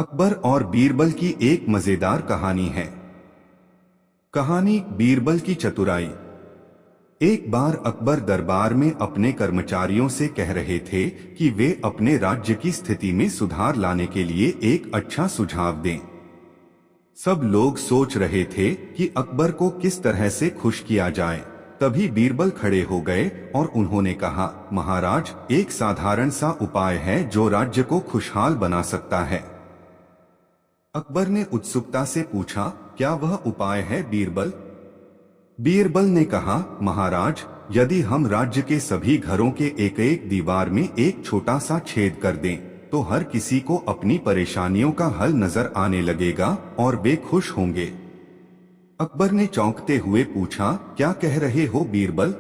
अकबर और बीरबल की एक मजेदार कहानी है। कहानी बीरबल की चतुराई। एक बार अकबर दरबार में अपने कर्मचारियों से कह रहे थे कि वे अपने राज्य की स्थिति में सुधार लाने के लिए एक अच्छा सुझाव दें। सब लोग सोच रहे थे कि अकबर को किस तरह से खुश किया जाए। तभी बीरबल खड़े हो गए और उन्होंने कहा, महाराज, एक साधारण सा उपाय है जो राज्य को खुशहाल बना सकता है। अकबर ने उत्सुकता से पूछा, क्या वह उपाय है बीरबल? बीरबल ने कहा, महाराज, यदि हम राज्य के सभी घरों के एक एक दीवार में एक छोटा सा छेद कर दें, तो हर किसी को अपनी परेशानियों का हल नजर आने लगेगा और वे खुश होंगे। अकबर ने चौंकते हुए पूछा, क्या कह रहे हो बीरबल?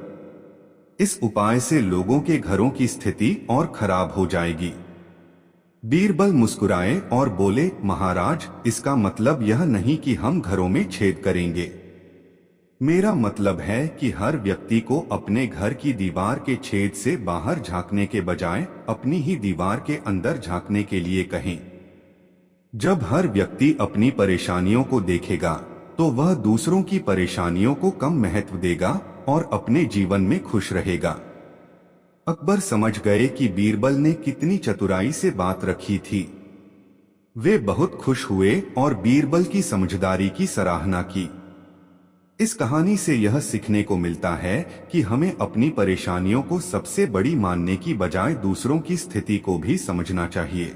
इस उपाय से लोगों के घरों की स्थिति और खराब हो जाएगी। बीरबल मुस्कुराए और बोले, महाराज, इसका मतलब यह नहीं कि हम घरों में छेद करेंगे। मेरा मतलब है कि हर व्यक्ति को अपने घर की दीवार के छेद से बाहर झांकने के बजाय अपनी ही दीवार के अंदर झांकने के लिए कहें। जब हर व्यक्ति अपनी परेशानियों को देखेगा तो वह दूसरों की परेशानियों को कम महत्व देगा और अपने जीवन में खुश रहेगा। अकबर समझ गए कि बीरबल ने कितनी चतुराई से बात रखी थी। वे बहुत खुश हुए और बीरबल की समझदारी की सराहना की। इस कहानी से यह सीखने को मिलता है कि हमें अपनी परेशानियों को सबसे बड़ी मानने की बजाय दूसरों की स्थिति को भी समझना चाहिए।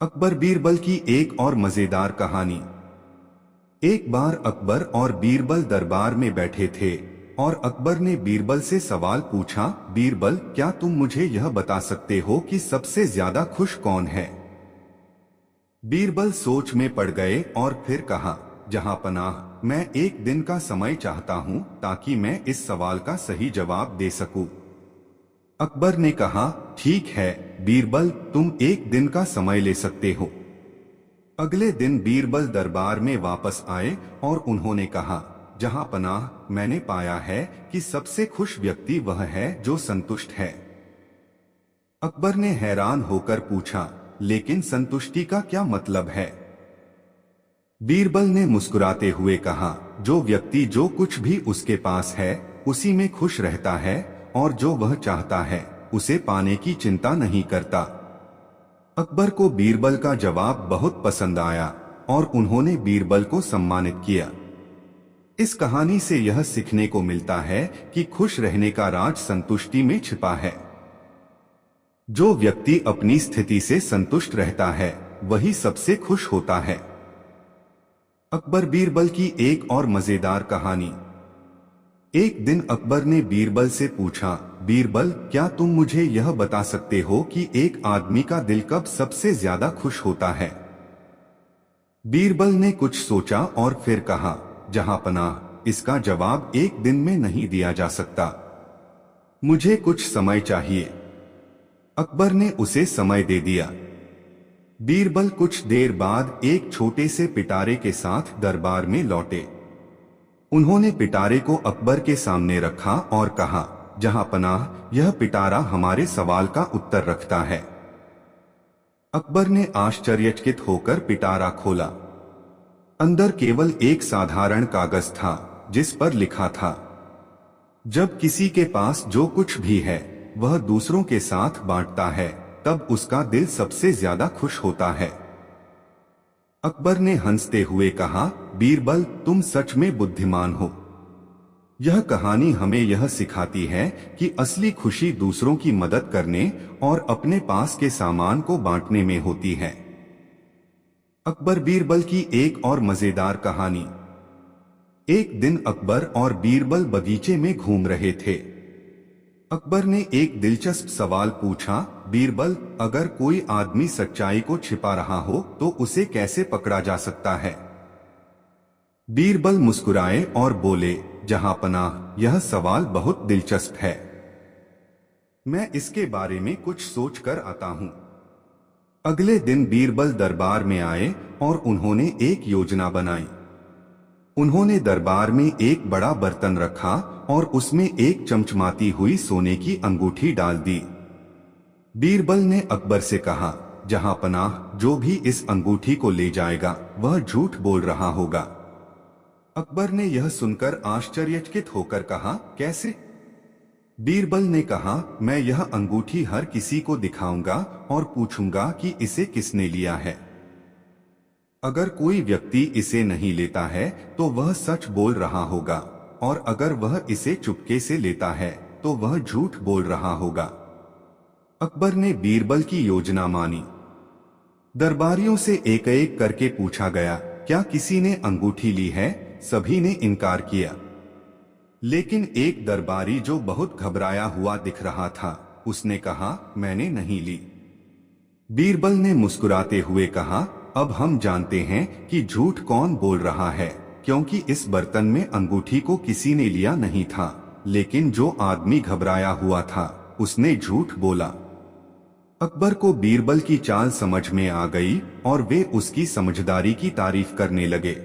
अकबर बीरबल की एक और मजेदार कहानी। एक बार अकबर और बीरबल दरबार में बैठे थे और अकबर ने बीरबल से सवाल पूछा, बीरबल, क्या तुम मुझे यह बता सकते हो कि सबसे ज्यादा खुश कौन है? बीरबल सोच में पड़ गए और फिर कहा, जहांपनाह, मैं एक दिन का समय चाहता हूं ताकि मैं इस सवाल का सही जवाब दे सकूं। अकबर ने कहा, ठीक है बीरबल, तुम एक दिन का समय ले सकते हो। अगले दिन बीरबल दरबार में वापस आए और उन्होंने कहा, जहांपनाह, मैंने पाया है कि सबसे खुश व्यक्ति वह है जो संतुष्ट है। अकबर ने हैरान होकर पूछा, लेकिन संतुष्टि का क्या मतलब है? बीरबल ने मुस्कुराते हुए कहा, जो व्यक्ति जो कुछ भी उसके पास है उसी में खुश रहता है और जो वह चाहता है उसे पाने की चिंता नहीं करता। अकबर को बीरबल का जवाब बहुत पसंद आया और उन्होंने बीरबल को सम्मानित किया। इस कहानी से यह सीखने को मिलता है कि खुश रहने का राज संतुष्टि में छिपा है। जो व्यक्ति अपनी स्थिति से संतुष्ट रहता है वही सबसे खुश होता है। अकबर बीरबल की एक और मजेदार कहानी। एक दिन अकबर ने बीरबल से पूछा, बीरबल, क्या तुम मुझे यह बता सकते हो कि एक आदमी का दिल कब सबसे ज्यादा खुश होता है? बीरबल ने कुछ सोचा और फिर कहा, जहांपनाह, इसका जवाब एक दिन में नहीं दिया जा सकता। मुझे कुछ समय चाहिए। अकबर ने उसे समय दे दिया। बीरबल कुछ देर बाद एक छोटे से पिटारे के साथ दरबार में लौटे। उन्होंने पिटारे को अकबर के सामने रखा और कहा, जहांपनाह, यह पिटारा हमारे सवाल का उत्तर रखता है। अकबर ने आश्चर्यचकित होकर पिटारा खोला। अंदर केवल एक साधारण कागज था जिस पर लिखा था, जब किसी के पास जो कुछ भी है वह दूसरों के साथ बांटता है तब उसका दिल सबसे ज्यादा खुश होता है। अकबर ने हंसते हुए कहा, बीरबल, तुम सच में बुद्धिमान हो। यह कहानी हमें यह सिखाती है कि असली खुशी दूसरों की मदद करने और अपने पास के सामान को बांटने में होती है। अकबर बीरबल की एक और मजेदार कहानी। एक दिन अकबर और बीरबल बगीचे में घूम रहे थे। अकबर ने एक दिलचस्प सवाल पूछा, बीरबल, अगर कोई आदमी सच्चाई को छिपा रहा हो तो उसे कैसे पकड़ा जा सकता है? बीरबल मुस्कुराए और बोले, जहांपनाह, यह सवाल बहुत दिलचस्प है। मैं इसके बारे में कुछ सोच कर आता हूं। अगले दिन बीरबल दरबार में आए और उन्होंने एक योजना बनाई। उन्होंने दरबार में एक बड़ा बर्तन रखा और उसमें एक चमचमाती हुई सोने की अंगूठी डाल दी। बीरबल ने अकबर से कहा, जहां पनाह जो भी इस अंगूठी को ले जाएगा वह झूठ बोल रहा होगा। अकबर ने यह सुनकर आश्चर्यचकित होकर कहा, कैसे? बीरबल ने कहा, मैं यह अंगूठी हर किसी को दिखाऊंगा और पूछूंगा कि इसे किसने लिया है। अगर कोई व्यक्ति इसे नहीं लेता है तो वह सच बोल रहा होगा, और अगर वह इसे चुपके से लेता है तो वह झूठ बोल रहा होगा। अकबर ने बीरबल की योजना मानी। दरबारियों से एक एक करके पूछा गया, क्या किसी ने अंगूठी ली है? सभी ने इनकार किया। लेकिन एक दरबारी जो बहुत घबराया हुआ दिख रहा था, उसने कहा, मैंने नहीं ली। बीरबल ने मुस्कुराते हुए कहा, अब हम जानते हैं कि झूठ कौन बोल रहा है, क्योंकि इस बर्तन में अंगूठी को किसी ने लिया नहीं था, लेकिन जो आदमी घबराया हुआ था उसने झूठ बोला। अकबर को बीरबल की चाल समझ में आ गई और वे उसकी समझदारी की तारीफ करने लगे।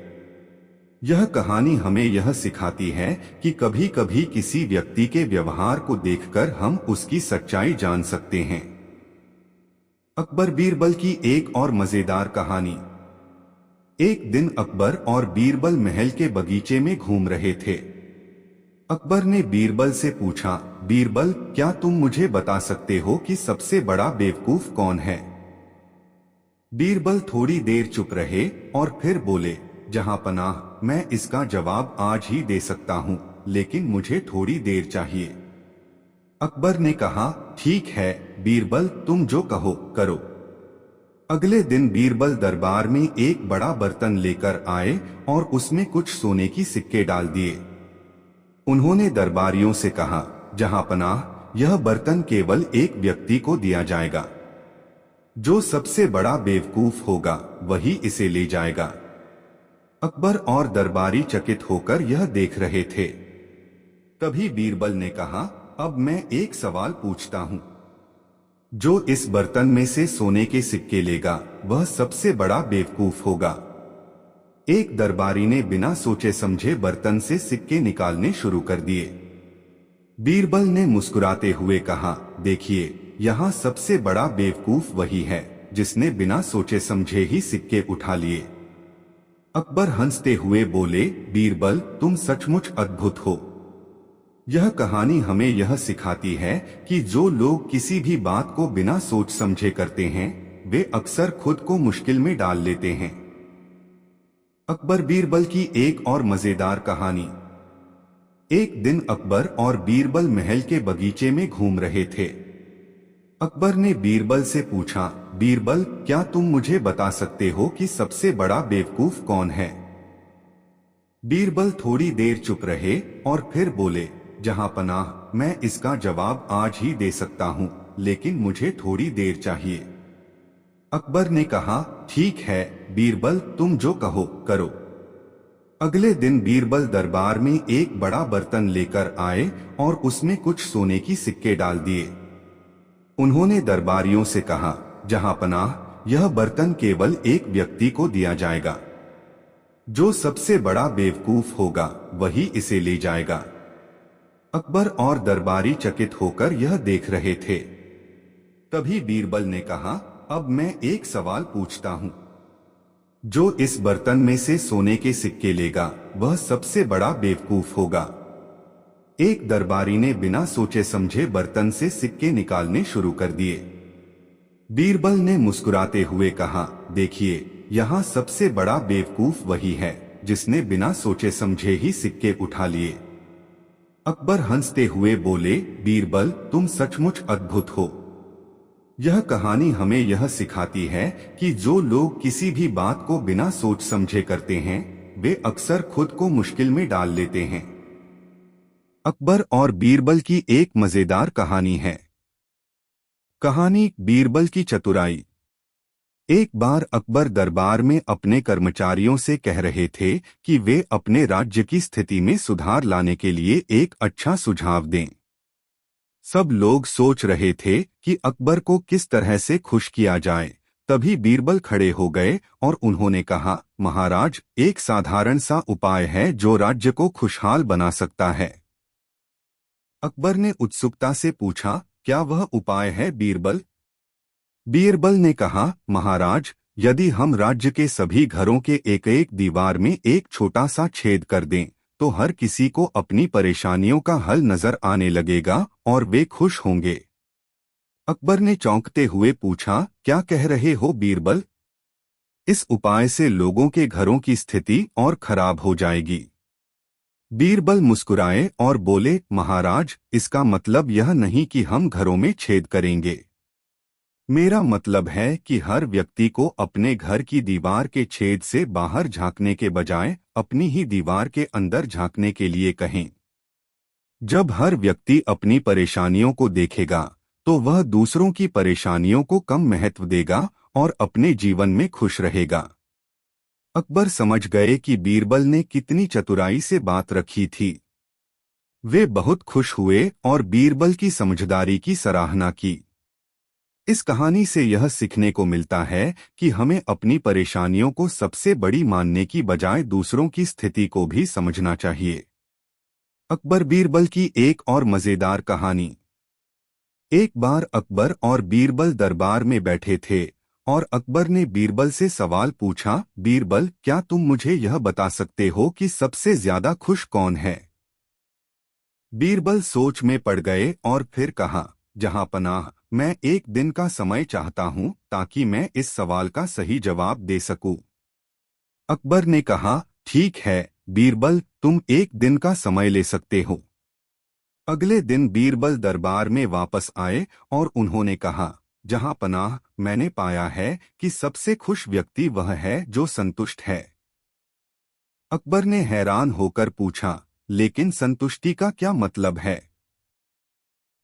यह कहानी हमें यह सिखाती है कि कभी कभी किसी व्यक्ति के व्यवहार को देखकर हम उसकी सच्चाई जान सकते हैं। अकबर बीरबल की एक और मजेदार कहानी। एक दिन अकबर और बीरबल महल के बगीचे में घूम रहे थे। अकबर ने बीरबल से पूछा, बीरबल, क्या तुम मुझे बता सकते हो कि सबसे बड़ा बेवकूफ कौन है? बीरबल थोड़ी देर चुप रहे और फिर बोले, जहां पनाह, मैं इसका जवाब आज ही दे सकता हूं, लेकिन मुझे थोड़ी देर चाहिए। अकबर ने कहा, ठीक है बीरबल, तुम जो कहो करो। अगले दिन बीरबल दरबार में एक बड़ा बर्तन लेकर आए और उसमें कुछ सोने की सिक्के डाल दिए। उन्होंने दरबारियों से कहा, जहां पनाह, यह बर्तन केवल एक व्यक्ति को दिया जाएगा। जो सबसे बड़ा बेवकूफ होगा वही इसे ले जाएगा। अकबर और दरबारी चकित होकर यह देख रहे थे। तभी बीरबल ने कहा, अब मैं एक सवाल पूछता हूं। जो इस बर्तन में से सोने के सिक्के लेगा वह सबसे बड़ा बेवकूफ होगा। एक दरबारी ने बिना सोचे समझे बर्तन से सिक्के निकालने शुरू कर दिए। बीरबल ने मुस्कुराते हुए कहा, देखिए, यहाँ सबसे बड़ा बेवकूफ वही है जिसने बिना सोचे समझे ही सिक्के उठा लिए। अकबर हंसते हुए बोले, बीरबल, तुम सचमुच अद्भुत हो। यह कहानी हमें यह सिखाती है कि जो लोग किसी भी बात को बिना सोच समझे करते हैं वे अक्सर खुद को मुश्किल में डाल लेते हैं। अकबर बीरबल की एक और मजेदार कहानी। एक दिन अकबर और बीरबल महल के बगीचे में घूम रहे थे। अकबर ने बीरबल से पूछा, बीरबल, क्या तुम मुझे बता सकते हो कि सबसे बड़ा बेवकूफ कौन है? बीरबल थोड़ी देर चुप रहे और फिर बोले, जहां पनाह, मैं इसका जवाब आज ही दे सकता हूं, लेकिन मुझे थोड़ी देर चाहिए। अकबर ने कहा, ठीक है बीरबल, तुम जो कहो करो। अगले दिन बीरबल दरबार में एक बड़ा बर्तन लेकर आए और उसमें कुछ सोने की सिक्के डाल दिए। उन्होंने दरबारियों से कहा, जहां पनाह, यह बर्तन केवल एक व्यक्ति को दिया जाएगा। जो सबसे बड़ा बेवकूफ होगा वही इसे ले जाएगा। अकबर और दरबारी चकित होकर यह देख रहे थे। तभी बीरबल ने कहा, अब मैं एक सवाल पूछता हूं। जो इस बर्तन में से सोने के सिक्के लेगा वह सबसे बड़ा बेवकूफ होगा। एक दरबारी ने बिना सोचे समझे बर्तन से सिक्के निकालने शुरू कर दिए। बीरबल ने मुस्कुराते हुए कहा, देखिए, यहाँ सबसे बड़ा बेवकूफ वही है जिसने बिना सोचे समझे ही सिक्के उठा लिए। अकबर हंसते हुए बोले, बीरबल, तुम सचमुच अद्भुत हो। यह कहानी हमें यह सिखाती है कि जो लोग किसी भी बात को बिना सोच समझे करते हैं वे अक्सर खुद को मुश्किल में डाल लेते हैं। अकबर और बीरबल की एक मजेदार कहानी है। कहानी बीरबल की चतुराई। एक बार अकबर दरबार में अपने कर्मचारियों से कह रहे थे कि वे अपने राज्य की स्थिति में सुधार लाने के लिए एक अच्छा सुझाव दें। सब लोग सोच रहे थे कि अकबर को किस तरह से खुश किया जाए। तभी बीरबल खड़े हो गए और उन्होंने कहा, महाराज, एक साधारण सा उपाय है जो राज्य को खुशहाल बना सकता है। अकबर ने उत्सुकता से पूछा, क्या वह उपाय है बीरबल? बीरबल ने कहा, महाराज, यदि हम राज्य के सभी घरों के एक एक दीवार में एक छोटा सा छेद कर दें, तो हर किसी को अपनी परेशानियों का हल नजर आने लगेगा और वे खुश होंगे। अकबर ने चौंकते हुए पूछा, क्या कह रहे हो बीरबल? इस उपाय से लोगों के घरों की स्थिति और खराब हो जाएगी। बीरबल मुस्कुराए और बोले, महाराज, इसका मतलब यह नहीं कि हम घरों में छेद करेंगे। मेरा मतलब है कि हर व्यक्ति को अपने घर की दीवार के छेद से बाहर झांकने के बजाय अपनी ही दीवार के अंदर झांकने के लिए कहें। जब हर व्यक्ति अपनी परेशानियों को देखेगा, तो वह दूसरों की परेशानियों को कम महत्व देगा और अपने जीवन में खुश रहेगा। अकबर समझ गए कि बीरबल ने कितनी चतुराई से बात रखी थी। वे बहुत खुश हुए और बीरबल की समझदारी की सराहना की। इस कहानी से यह सीखने को मिलता है कि हमें अपनी परेशानियों को सबसे बड़ी मानने की बजाय दूसरों की स्थिति को भी समझना चाहिए। अकबर बीरबल की एक और मजेदार कहानी। एक बार अकबर और बीरबल दरबार में बैठे थे और अकबर ने बीरबल से सवाल पूछा, बीरबल, क्या तुम मुझे यह बता सकते हो कि सबसे ज्यादा खुश कौन है? बीरबल सोच में पड़ गए और फिर कहा, जहां पनाह, मैं एक दिन का समय चाहता हूं ताकि मैं इस सवाल का सही जवाब दे सकूं। अकबर ने कहा, ठीक है बीरबल, तुम एक दिन का समय ले सकते हो। अगले दिन बीरबल दरबार में वापस आए और उन्होंने कहा, जहां पनाह, मैंने पाया है कि सबसे खुश व्यक्ति वह है जो संतुष्ट है। अकबर ने हैरान होकर पूछा, लेकिन संतुष्टि का क्या मतलब है?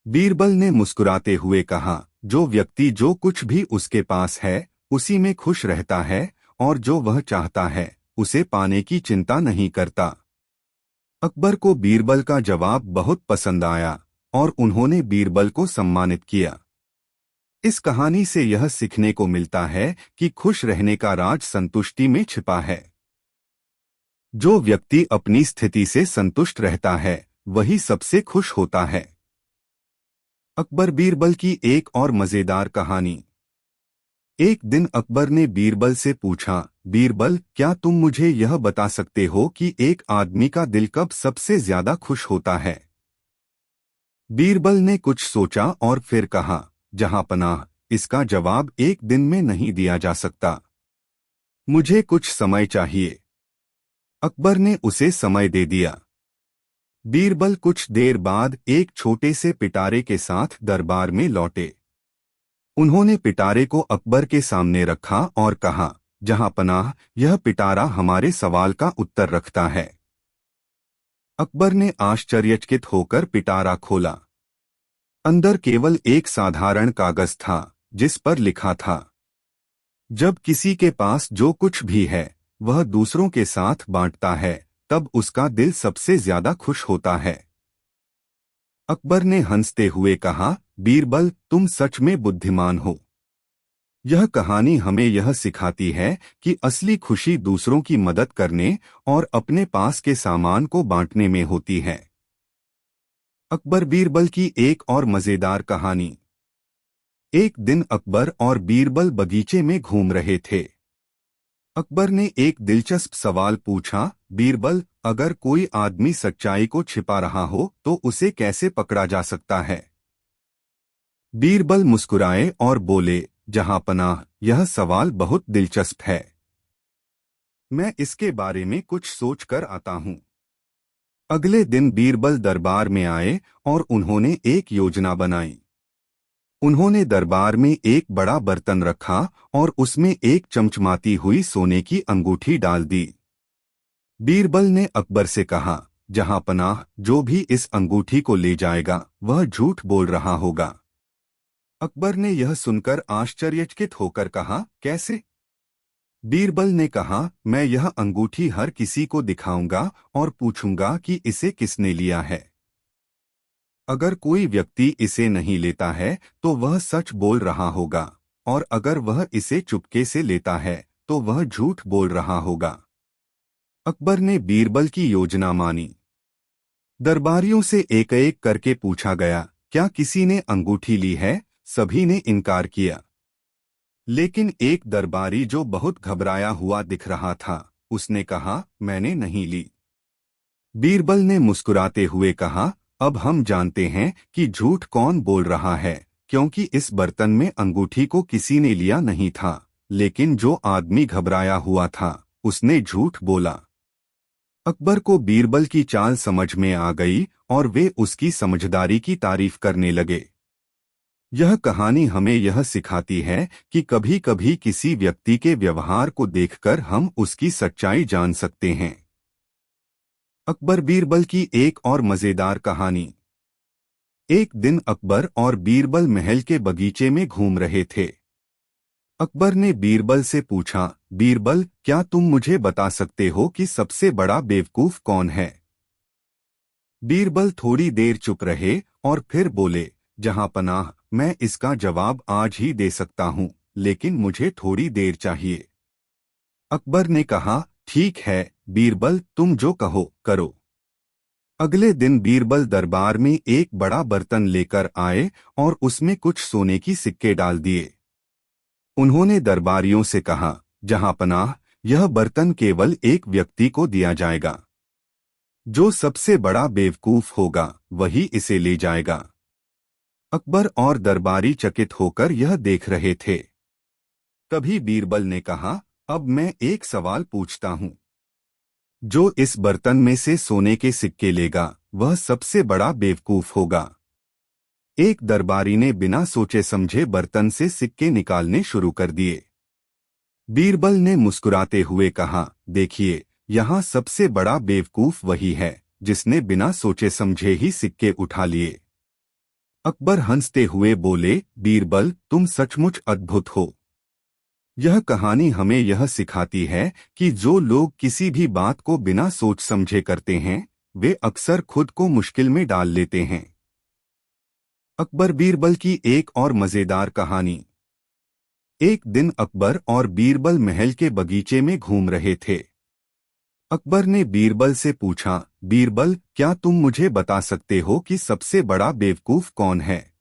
बीरबल ने मुस्कुराते हुए कहा, जो व्यक्ति जो कुछ भी उसके पास है उसी में खुश रहता है और जो वह चाहता है उसे पाने की चिंता नहीं करता। अकबर को बीरबल का जवाब बहुत पसंद आया और उन्होंने बीरबल को सम्मानित किया। इस कहानी से यह सीखने को मिलता है कि खुश रहने का राज संतुष्टि में छिपा है। जो व्यक्ति अपनी स्थिति से संतुष्ट रहता है वही सबसे खुश होता है। अकबर बीरबल की एक और मजेदार कहानी। एक दिन अकबर ने बीरबल से पूछा, बीरबल, क्या तुम मुझे यह बता सकते हो कि एक आदमी का दिल कब सबसे ज्यादा खुश होता है? बीरबल ने कुछ सोचा और फिर कहा, जहां पनाह, इसका जवाब एक दिन में नहीं दिया जा सकता। मुझे कुछ समय चाहिए। अकबर ने उसे समय दे दिया। बीरबल कुछ देर बाद एक छोटे से पिटारे के साथ दरबार में लौटे। उन्होंने पिटारे को अकबर के सामने रखा और कहा, जहां पनाह, यह पिटारा हमारे सवाल का उत्तर रखता है। अकबर ने आश्चर्यचकित होकर पिटारा खोला। अंदर केवल एक साधारण कागज था जिस पर लिखा था, जब किसी के पास जो कुछ भी है वह दूसरों के साथ बांटता है तब उसका दिल सबसे ज्यादा खुश होता है। अकबर ने हंसते हुए कहा, बीरबल, तुम सच में बुद्धिमान हो। यह कहानी हमें यह सिखाती है कि असली खुशी दूसरों की मदद करने और अपने पास के सामान को बांटने में होती है। अकबर बीरबल की एक और मजेदार कहानी। एक दिन अकबर और बीरबल बगीचे में घूम रहे थे। अकबर ने एक दिलचस्प सवाल पूछा, बीरबल, अगर कोई आदमी सच्चाई को छिपा रहा हो तो उसे कैसे पकड़ा जा सकता है? बीरबल मुस्कुराए और बोले, जहां पनाह, यह सवाल बहुत दिलचस्प है। मैं इसके बारे में कुछ सोच कर आता हूं। अगले दिन बीरबल दरबार में आए और उन्होंने एक योजना बनाई। उन्होंने दरबार में एक बड़ा बर्तन रखा और उसमें एक चमचमाती हुई सोने की अंगूठी डाल दी। बीरबल ने अकबर से कहा, जहां पनाह, जो भी इस अंगूठी को ले जाएगा वह झूठ बोल रहा होगा। अकबर ने यह सुनकर आश्चर्यचकित होकर कहा, कैसे? बीरबल ने कहा, मैं यह अंगूठी हर किसी को दिखाऊंगा और पूछूंगा कि इसे किसने लिया है। अगर कोई व्यक्ति इसे नहीं लेता है तो वह सच बोल रहा होगा और अगर वह इसे चुपके से लेता है तो वह झूठ बोल रहा होगा। अकबर ने बीरबल की योजना मानी। दरबारियों से एक एक करके पूछा गया, क्या किसी ने अंगूठी ली है? सभी ने इनकार किया। लेकिन एक दरबारी जो बहुत घबराया हुआ दिख रहा था, उसने कहा, मैंने नहीं ली। बीरबल ने मुस्कुराते हुए कहा, अब हम जानते हैं कि झूठ कौन बोल रहा है, क्योंकि इस बर्तन में अंगूठी को किसी ने लिया नहीं था, लेकिन जो आदमी घबराया हुआ था उसने झूठ बोला। अकबर को बीरबल की चाल समझ में आ गई और वे उसकी समझदारी की तारीफ करने लगे। यह कहानी हमें यह सिखाती है कि कभी कभी किसी व्यक्ति के व्यवहार को देखकर हम उसकी सच्चाई जान सकते हैं। अकबर बीरबल की एक और मजेदार कहानी। एक दिन अकबर और बीरबल महल के बगीचे में घूम रहे थे। अकबर ने बीरबल से पूछा, बीरबल, क्या तुम मुझे बता सकते हो कि सबसे बड़ा बेवकूफ कौन है? बीरबल थोड़ी देर चुप रहे और फिर बोले, जहां पनाह, मैं इसका जवाब आज ही दे सकता हूं, लेकिन मुझे थोड़ी देर चाहिए। अकबर ने कहा, ठीक है बीरबल, तुम जो कहो करो। अगले दिन बीरबल दरबार में एक बड़ा बर्तन लेकर आए और उसमें कुछ सोने की सिक्के डाल दिए। उन्होंने दरबारियों से कहा, जहां पनाह, यह बर्तन केवल एक व्यक्ति को दिया जाएगा। जो सबसे बड़ा बेवकूफ होगा वही इसे ले जाएगा। अकबर और दरबारी चकित होकर यह देख रहे थे। तभी बीरबल ने कहा, अब मैं एक सवाल पूछता हूं। जो इस बर्तन में से सोने के सिक्के लेगा वह सबसे बड़ा बेवकूफ होगा। एक दरबारी ने बिना सोचे समझे बर्तन से सिक्के निकालने शुरू कर दिए। बीरबल ने मुस्कुराते हुए कहा, देखिए, यहाँ सबसे बड़ा बेवकूफ वही है जिसने बिना सोचे समझे ही सिक्के उठा लिए। अकबर हंसते हुए बोले, बीरबल, तुम सचमुच अद्भुत हो। यह कहानी हमें यह सिखाती है कि जो लोग किसी भी बात को बिना सोच समझे करते हैं वे अक्सर खुद को मुश्किल में डाल लेते हैं। अकबर बीरबल की एक और मजेदार कहानी। एक दिन अकबर और बीरबल महल के बगीचे में घूम रहे थे। अकबर ने बीरबल से पूछा, बीरबल, क्या तुम मुझे बता सकते हो कि सबसे बड़ा बेवकूफ कौन है?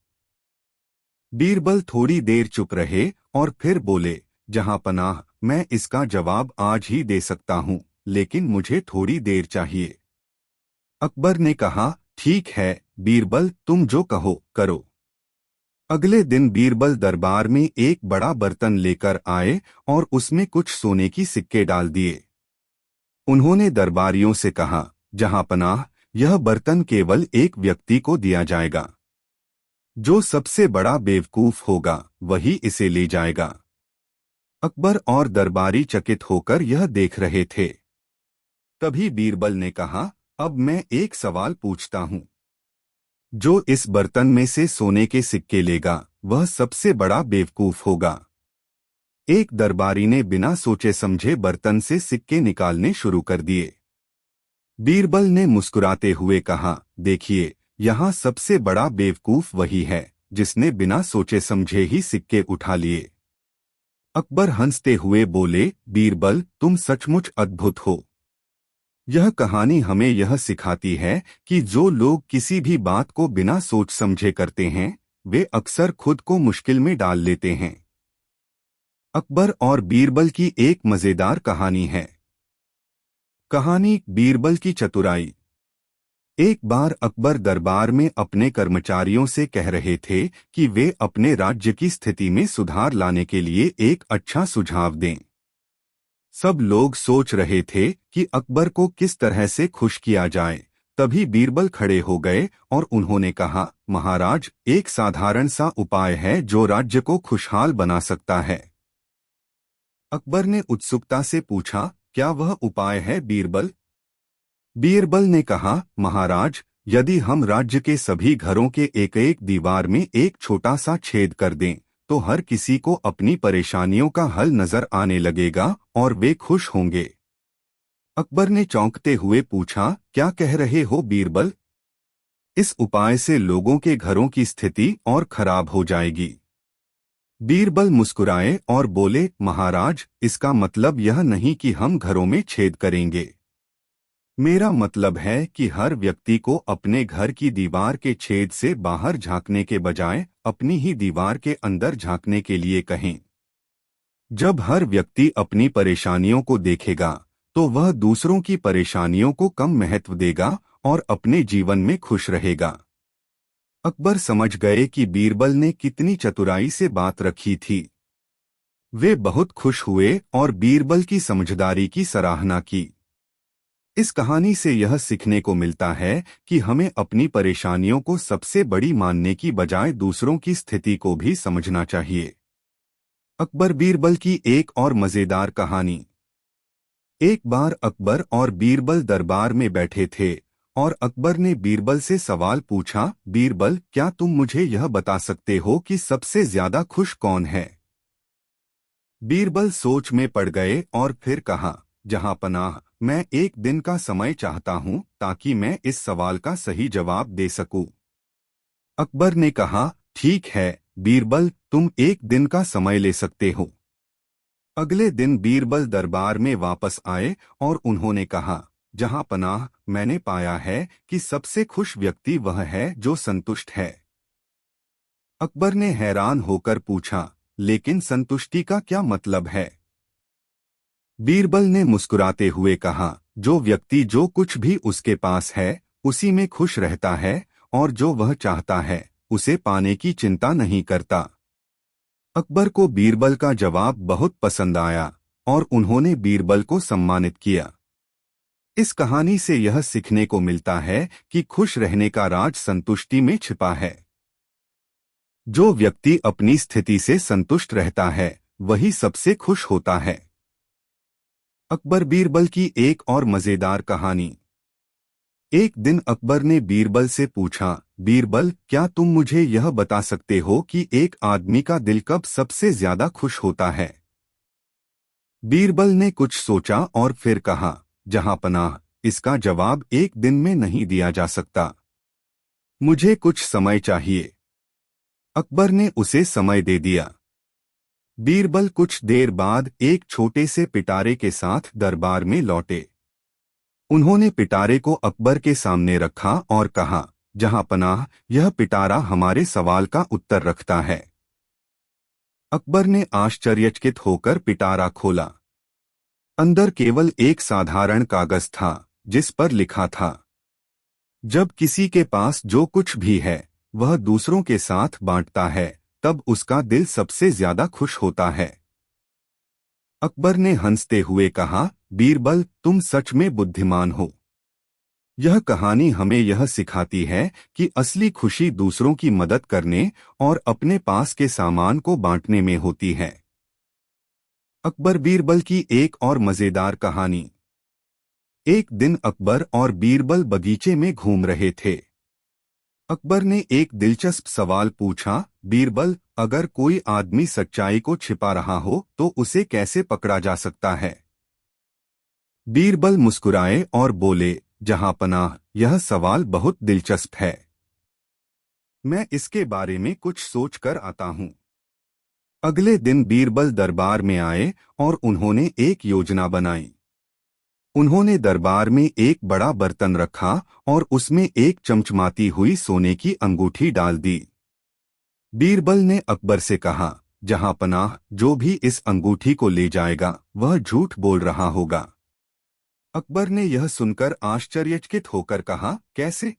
बीरबल थोड़ी देर चुप रहे और फिर बोले, जहां पनाह, मैं इसका जवाब आज ही दे सकता हूं, लेकिन मुझे थोड़ी देर चाहिए। अकबर ने कहा, ठीक है बीरबल, तुम जो कहो करो। अगले दिन बीरबल दरबार में एक बड़ा बर्तन लेकर आए और उसमें कुछ सोने की सिक्के डाल दिए। उन्होंने दरबारियों से कहा, जहां पनाह, यह बर्तन केवल एक व्यक्ति को दिया जाएगा। जो सबसे बड़ा बेवकूफ होगा वही इसे ले जाएगा। अकबर और दरबारी चकित होकर यह देख रहे थे। तभी बीरबल ने कहा, अब मैं एक सवाल पूछता हूं। जो इस बर्तन में से सोने के सिक्के लेगा वह सबसे बड़ा बेवकूफ होगा। एक दरबारी ने बिना सोचे समझे बर्तन से सिक्के निकालने शुरू कर दिए। बीरबल ने मुस्कुराते हुए कहा, देखिए, यहाँ सबसे बड़ा बेवकूफ वही है जिसने बिना सोचे समझे ही सिक्के उठा लिए। अकबर हंसते हुए बोले, बीरबल, तुम सचमुच अद्भुत हो। यह कहानी हमें यह सिखाती है कि जो लोग किसी भी बात को बिना सोच समझे करते हैं वे अक्सर खुद को मुश्किल में डाल लेते हैं। अकबर और बीरबल की एक मजेदार कहानी है। कहानी बीरबल की चतुराई। एक बार अकबर दरबार में अपने कर्मचारियों से कह रहे थे कि वे अपने राज्य की स्थिति में सुधार लाने के लिए एक अच्छा सुझाव दें। सब लोग सोच रहे थे कि अकबर को किस तरह से खुश किया जाए। तभी बीरबल खड़े हो गए और उन्होंने कहा, महाराज, एक साधारण सा उपाय है जो राज्य को खुशहाल बना सकता है। अकबर ने उत्सुकता से पूछा, क्या वह उपाय है बीरबल? बीरबल ने कहा, महाराज, यदि हम राज्य के सभी घरों के एक एक दीवार में एक छोटा सा छेद कर दें तो हर किसी को अपनी परेशानियों का हल नजर आने लगेगा और वे खुश होंगे। अकबर ने चौंकते हुए पूछा, क्या कह रहे हो बीरबल? इस उपाय से लोगों के घरों की स्थिति और खराब हो जाएगी। बीरबल मुस्कुराए और बोले, महाराज, इसका मतलब यह नहीं कि हम घरों में छेद करेंगे। मेरा मतलब है कि हर व्यक्ति को अपने घर की दीवार के छेद से बाहर झांकने के बजाय अपनी ही दीवार के अंदर झांकने के लिए कहें। जब हर व्यक्ति अपनी परेशानियों को देखेगा तो वह दूसरों की परेशानियों को कम महत्व देगा और अपने जीवन में खुश रहेगा। अकबर समझ गए कि बीरबल ने कितनी चतुराई से बात रखी थी। वे बहुत खुश हुए और बीरबल की समझदारी की सराहना की। इस कहानी से यह सीखने को मिलता है कि हमें अपनी परेशानियों को सबसे बड़ी मानने की बजाय दूसरों की स्थिति को भी समझना चाहिए। अकबर बीरबल की एक और मजेदार कहानी। एक बार अकबर और बीरबल दरबार में बैठे थे और अकबर ने बीरबल से सवाल पूछा, बीरबल, क्या तुम मुझे यह बता सकते हो कि सबसे ज्यादा खुश कौन है? बीरबल सोच में पड़ गए और फिर कहा, जहां पनाह, मैं एक दिन का समय चाहता हूं ताकि मैं इस सवाल का सही जवाब दे सकूं। अकबर ने कहा, ठीक है बीरबल, तुम एक दिन का समय ले सकते हो। अगले दिन बीरबल दरबार में वापस आए और उन्होंने कहा, जहां पनाह, मैंने पाया है कि सबसे खुश व्यक्ति वह है जो संतुष्ट है। अकबर ने हैरान होकर पूछा, लेकिन संतुष्टि का क्या मतलब है? बीरबल ने मुस्कुराते हुए कहा, जो व्यक्ति जो कुछ भी उसके पास है उसी में खुश रहता है और जो वह चाहता है उसे पाने की चिंता नहीं करता। अकबर को बीरबल का जवाब बहुत पसंद आया और उन्होंने बीरबल को सम्मानित किया। इस कहानी से यह सीखने को मिलता है कि खुश रहने का राज संतुष्टि में छिपा है। जो व्यक्ति अपनी स्थिति से संतुष्ट रहता है वही सबसे खुश होता है। अकबर बीरबल की एक और मजेदार कहानी। एक दिन अकबर ने बीरबल से पूछा, बीरबल, क्या तुम मुझे यह बता सकते हो कि एक आदमी का दिल कब सबसे ज्यादा खुश होता है? बीरबल ने कुछ सोचा और फिर कहा, जहां पनाह, इसका जवाब एक दिन में नहीं दिया जा सकता। मुझे कुछ समय चाहिए। अकबर ने उसे समय दे दिया। बीरबल कुछ देर बाद एक छोटे से पिटारे के साथ दरबार में लौटे। उन्होंने पिटारे को अकबर के सामने रखा और कहा, जहां पनाह, यह पिटारा हमारे सवाल का उत्तर रखता है। अकबर ने आश्चर्यचकित होकर पिटारा खोला। अंदर केवल एक साधारण कागज था जिस पर लिखा था, जब किसी के पास जो कुछ भी है वह दूसरों के साथ बांटता है तब उसका दिल सबसे ज्यादा खुश होता है। अकबर ने हंसते हुए कहा, बीरबल, तुम सच में बुद्धिमान हो। यह कहानी हमें यह सिखाती है कि असली खुशी दूसरों की मदद करने और अपने पास के सामान को बांटने में होती है। अकबर बीरबल की एक और मजेदार कहानी। एक दिन अकबर और बीरबल बगीचे में घूम रहे थे। अकबर ने एक दिलचस्प सवाल पूछा, बीरबल, अगर कोई आदमी सच्चाई को छिपा रहा हो तो उसे कैसे पकड़ा जा सकता है? बीरबल मुस्कुराए और बोले, जहां पनाह, यह सवाल बहुत दिलचस्प है। मैं इसके बारे में कुछ सोच कर आता हूं। अगले दिन बीरबल दरबार में आए और उन्होंने एक योजना बनाई। उन्होंने दरबार में एक बड़ा बर्तन रखा और उसमें एक चमचमाती हुई सोने की अंगूठी डाल दी। बीरबल ने अकबर से कहा, जहां पनाह, जो भी इस अंगूठी को ले जाएगा वह झूठ बोल रहा होगा। अकबर ने यह सुनकर आश्चर्यचकित होकर कहा, कैसे?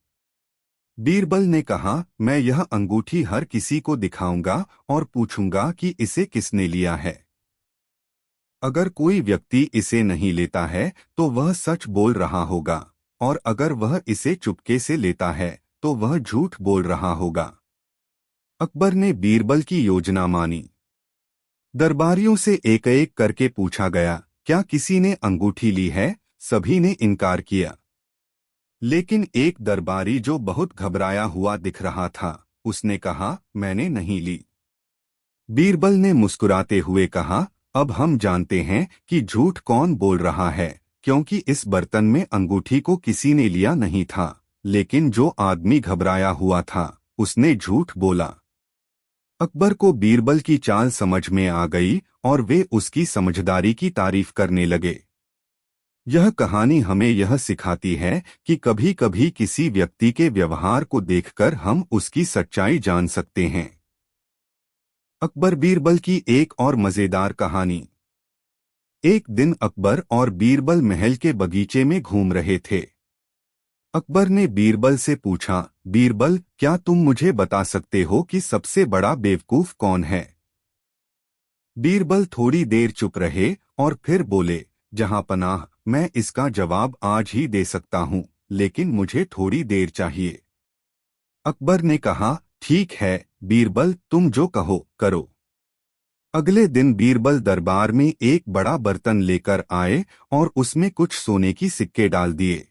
बीरबल ने कहा, मैं यह अंगूठी हर किसी को दिखाऊंगा और पूछूंगा कि इसे किसने लिया है। अगर कोई व्यक्ति इसे नहीं लेता है तो वह सच बोल रहा होगा और अगर वह इसे चुपके से लेता है तो वह झूठ बोल रहा होगा। अकबर ने बीरबल की योजना मानी। दरबारियों से एक एक करके पूछा गया, क्या किसी ने अंगूठी ली है? सभी ने इनकार किया। लेकिन एक दरबारी जो बहुत घबराया हुआ दिख रहा था, उसने कहा, मैंने नहीं ली। बीरबल ने मुस्कुराते हुए कहा, अब हम जानते हैं कि झूठ कौन बोल रहा है, क्योंकि इस बर्तन में अंगूठी को किसी ने लिया नहीं था, लेकिन जो आदमी घबराया हुआ था उसने झूठ बोला। अकबर को बीरबल की चाल समझ में आ गई और वे उसकी समझदारी की तारीफ करने लगे। यह कहानी हमें यह सिखाती है कि कभी कभी किसी व्यक्ति के व्यवहार को देखकर हम उसकी सच्चाई जान सकते हैं। अकबर बीरबल की एक और मजेदार कहानी। एक दिन अकबर और बीरबल महल के बगीचे में घूम रहे थे। अकबर ने बीरबल से पूछा, बीरबल, क्या तुम मुझे बता सकते हो कि सबसे बड़ा बेवकूफ कौन है? बीरबल थोड़ी देर चुप रहे और फिर बोले, जहां पनाह, मैं इसका जवाब आज ही दे सकता हूं, लेकिन मुझे थोड़ी देर चाहिए। अकबर ने कहा, ठीक है बीरबल, तुम जो कहो करो। अगले दिन बीरबल दरबार में एक बड़ा बर्तन लेकर आए और उसमें कुछ सोने की सिक्के डाल दिए।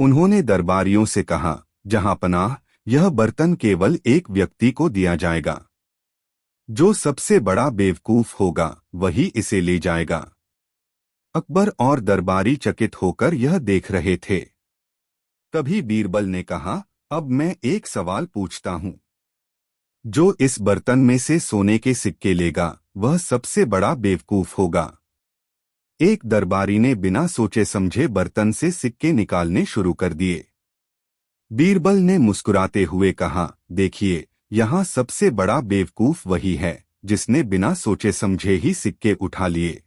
उन्होंने दरबारियों से कहा, जहां पनाह, यह बर्तन केवल एक व्यक्ति को दिया जाएगा। जो सबसे बड़ा बेवकूफ होगा वही इसे ले जाएगा। अकबर और दरबारी चकित होकर यह देख रहे थे। तभी बीरबल ने कहा, अब मैं एक सवाल पूछता हूं। जो इस बर्तन में से सोने के सिक्के लेगा वह सबसे बड़ा बेवकूफ होगा। एक दरबारी ने बिना सोचे समझे बर्तन से सिक्के निकालने शुरू कर दिए। बीरबल ने मुस्कुराते हुए कहा, देखिए, यहाँ सबसे बड़ा बेवकूफ वही है जिसने बिना सोचे समझे ही सिक्के उठा लिए।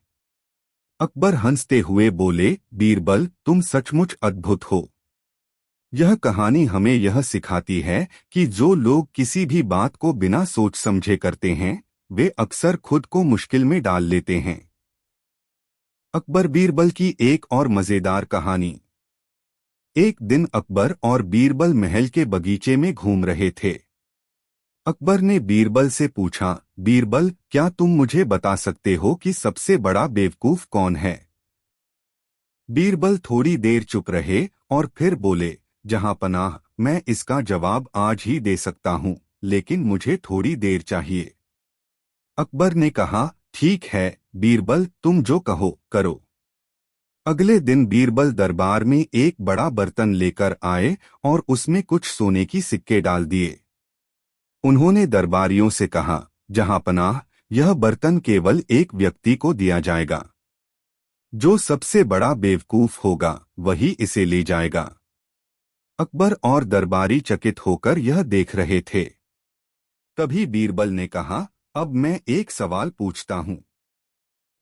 अकबर हंसते हुए बोले, बीरबल, तुम सचमुच अद्भुत हो। यह कहानी हमें यह सिखाती है कि जो लोग किसी भी बात को बिना सोच समझे करते हैं वे अक्सर खुद को मुश्किल में डाल लेते हैं। अकबर बीरबल की एक और मजेदार कहानी। एक दिन अकबर और बीरबल महल के बगीचे में घूम रहे थे। अकबर ने बीरबल से पूछा, बीरबल, क्या तुम मुझे बता सकते हो कि सबसे बड़ा बेवकूफ कौन है? बीरबल थोड़ी देर चुप रहे और फिर बोले, जहां पनाह, मैं इसका जवाब आज ही दे सकता हूं, लेकिन मुझे थोड़ी देर चाहिए। अकबर ने कहा, ठीक है बीरबल, तुम जो कहो करो। अगले दिन बीरबल दरबार में एक बड़ा बर्तन लेकर आए और उसमें कुछ सोने की सिक्के डाल दिए। उन्होंने दरबारियों से कहा, जहां पनाह, यह बर्तन केवल एक व्यक्ति को दिया जाएगा। जो सबसे बड़ा बेवकूफ होगा वही इसे ले जाएगा। अकबर और दरबारी चकित होकर यह देख रहे थे। तभी बीरबल ने कहा, अब मैं एक सवाल पूछता हूं।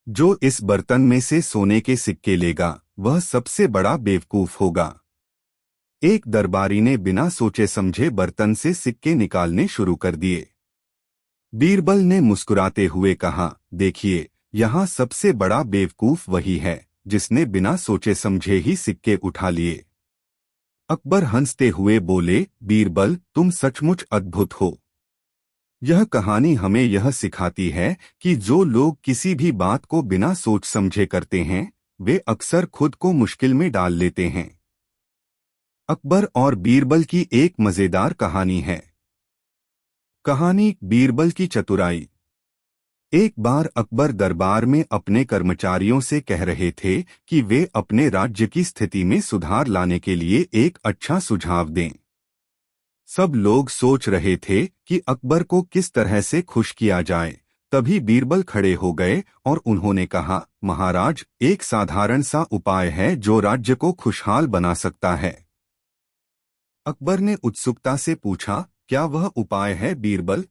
जो इस बर्तन में से सोने के सिक्के लेगा वह सबसे बड़ा बेवकूफ होगा। एक दरबारी ने बिना सोचे समझे बर्तन से सिक्के निकालने शुरू कर दिए। बीरबल ने मुस्कुराते हुए कहा, देखिए, यहाँ सबसे बड़ा बेवकूफ वही है जिसने बिना सोचे समझे ही सिक्के उठा लिए। अकबर हंसते हुए बोले, बीरबल, तुम सचमुच अद्भुत हो। यह कहानी हमें यह सिखाती है कि जो लोग किसी भी बात को बिना सोच समझे करते हैं वे अक्सर खुद को मुश्किल में डाल लेते हैं। अकबर और बीरबल की एक मजेदार कहानी है। कहानी बीरबल की चतुराई। एक बार अकबर दरबार में अपने कर्मचारियों से कह रहे थे कि वे अपने राज्य की स्थिति में सुधार लाने के लिए एक अच्छा सुझाव दें। सब लोग सोच रहे थे कि अकबर को किस तरह से खुश किया जाए। तभी बीरबल खड़े हो गए और उन्होंने कहा, महाराज, एक साधारण सा उपाय है जो राज्य को खुशहाल बना सकता है। अकबर ने उत्सुकता से पूछा, क्या वह उपाय है बीरबल?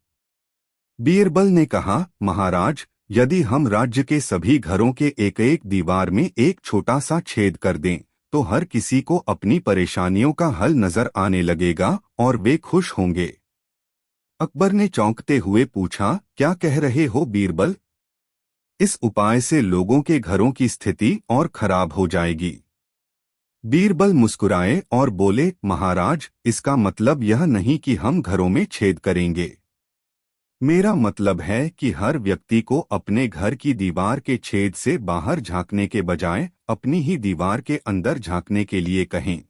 बीरबल ने कहा, महाराज, यदि हम राज्य के सभी घरों के एक एक दीवार में एक छोटा सा छेद कर दें तो हर किसी को अपनी परेशानियों का हल नजर आने लगेगा और वे खुश होंगे। अकबर ने चौंकते हुए पूछा, क्या कह रहे हो बीरबल? इस उपाय से लोगों के घरों की स्थिति और खराब हो जाएगी। बीरबल मुस्कुराए और बोले, महाराज, इसका मतलब यह नहीं कि हम घरों में छेद करेंगे। मेरा मतलब है कि हर व्यक्ति को अपने घर की दीवार के छेद से बाहर झांकने के बजाय अपनी ही दीवार के अंदर झांकने के लिए कहें।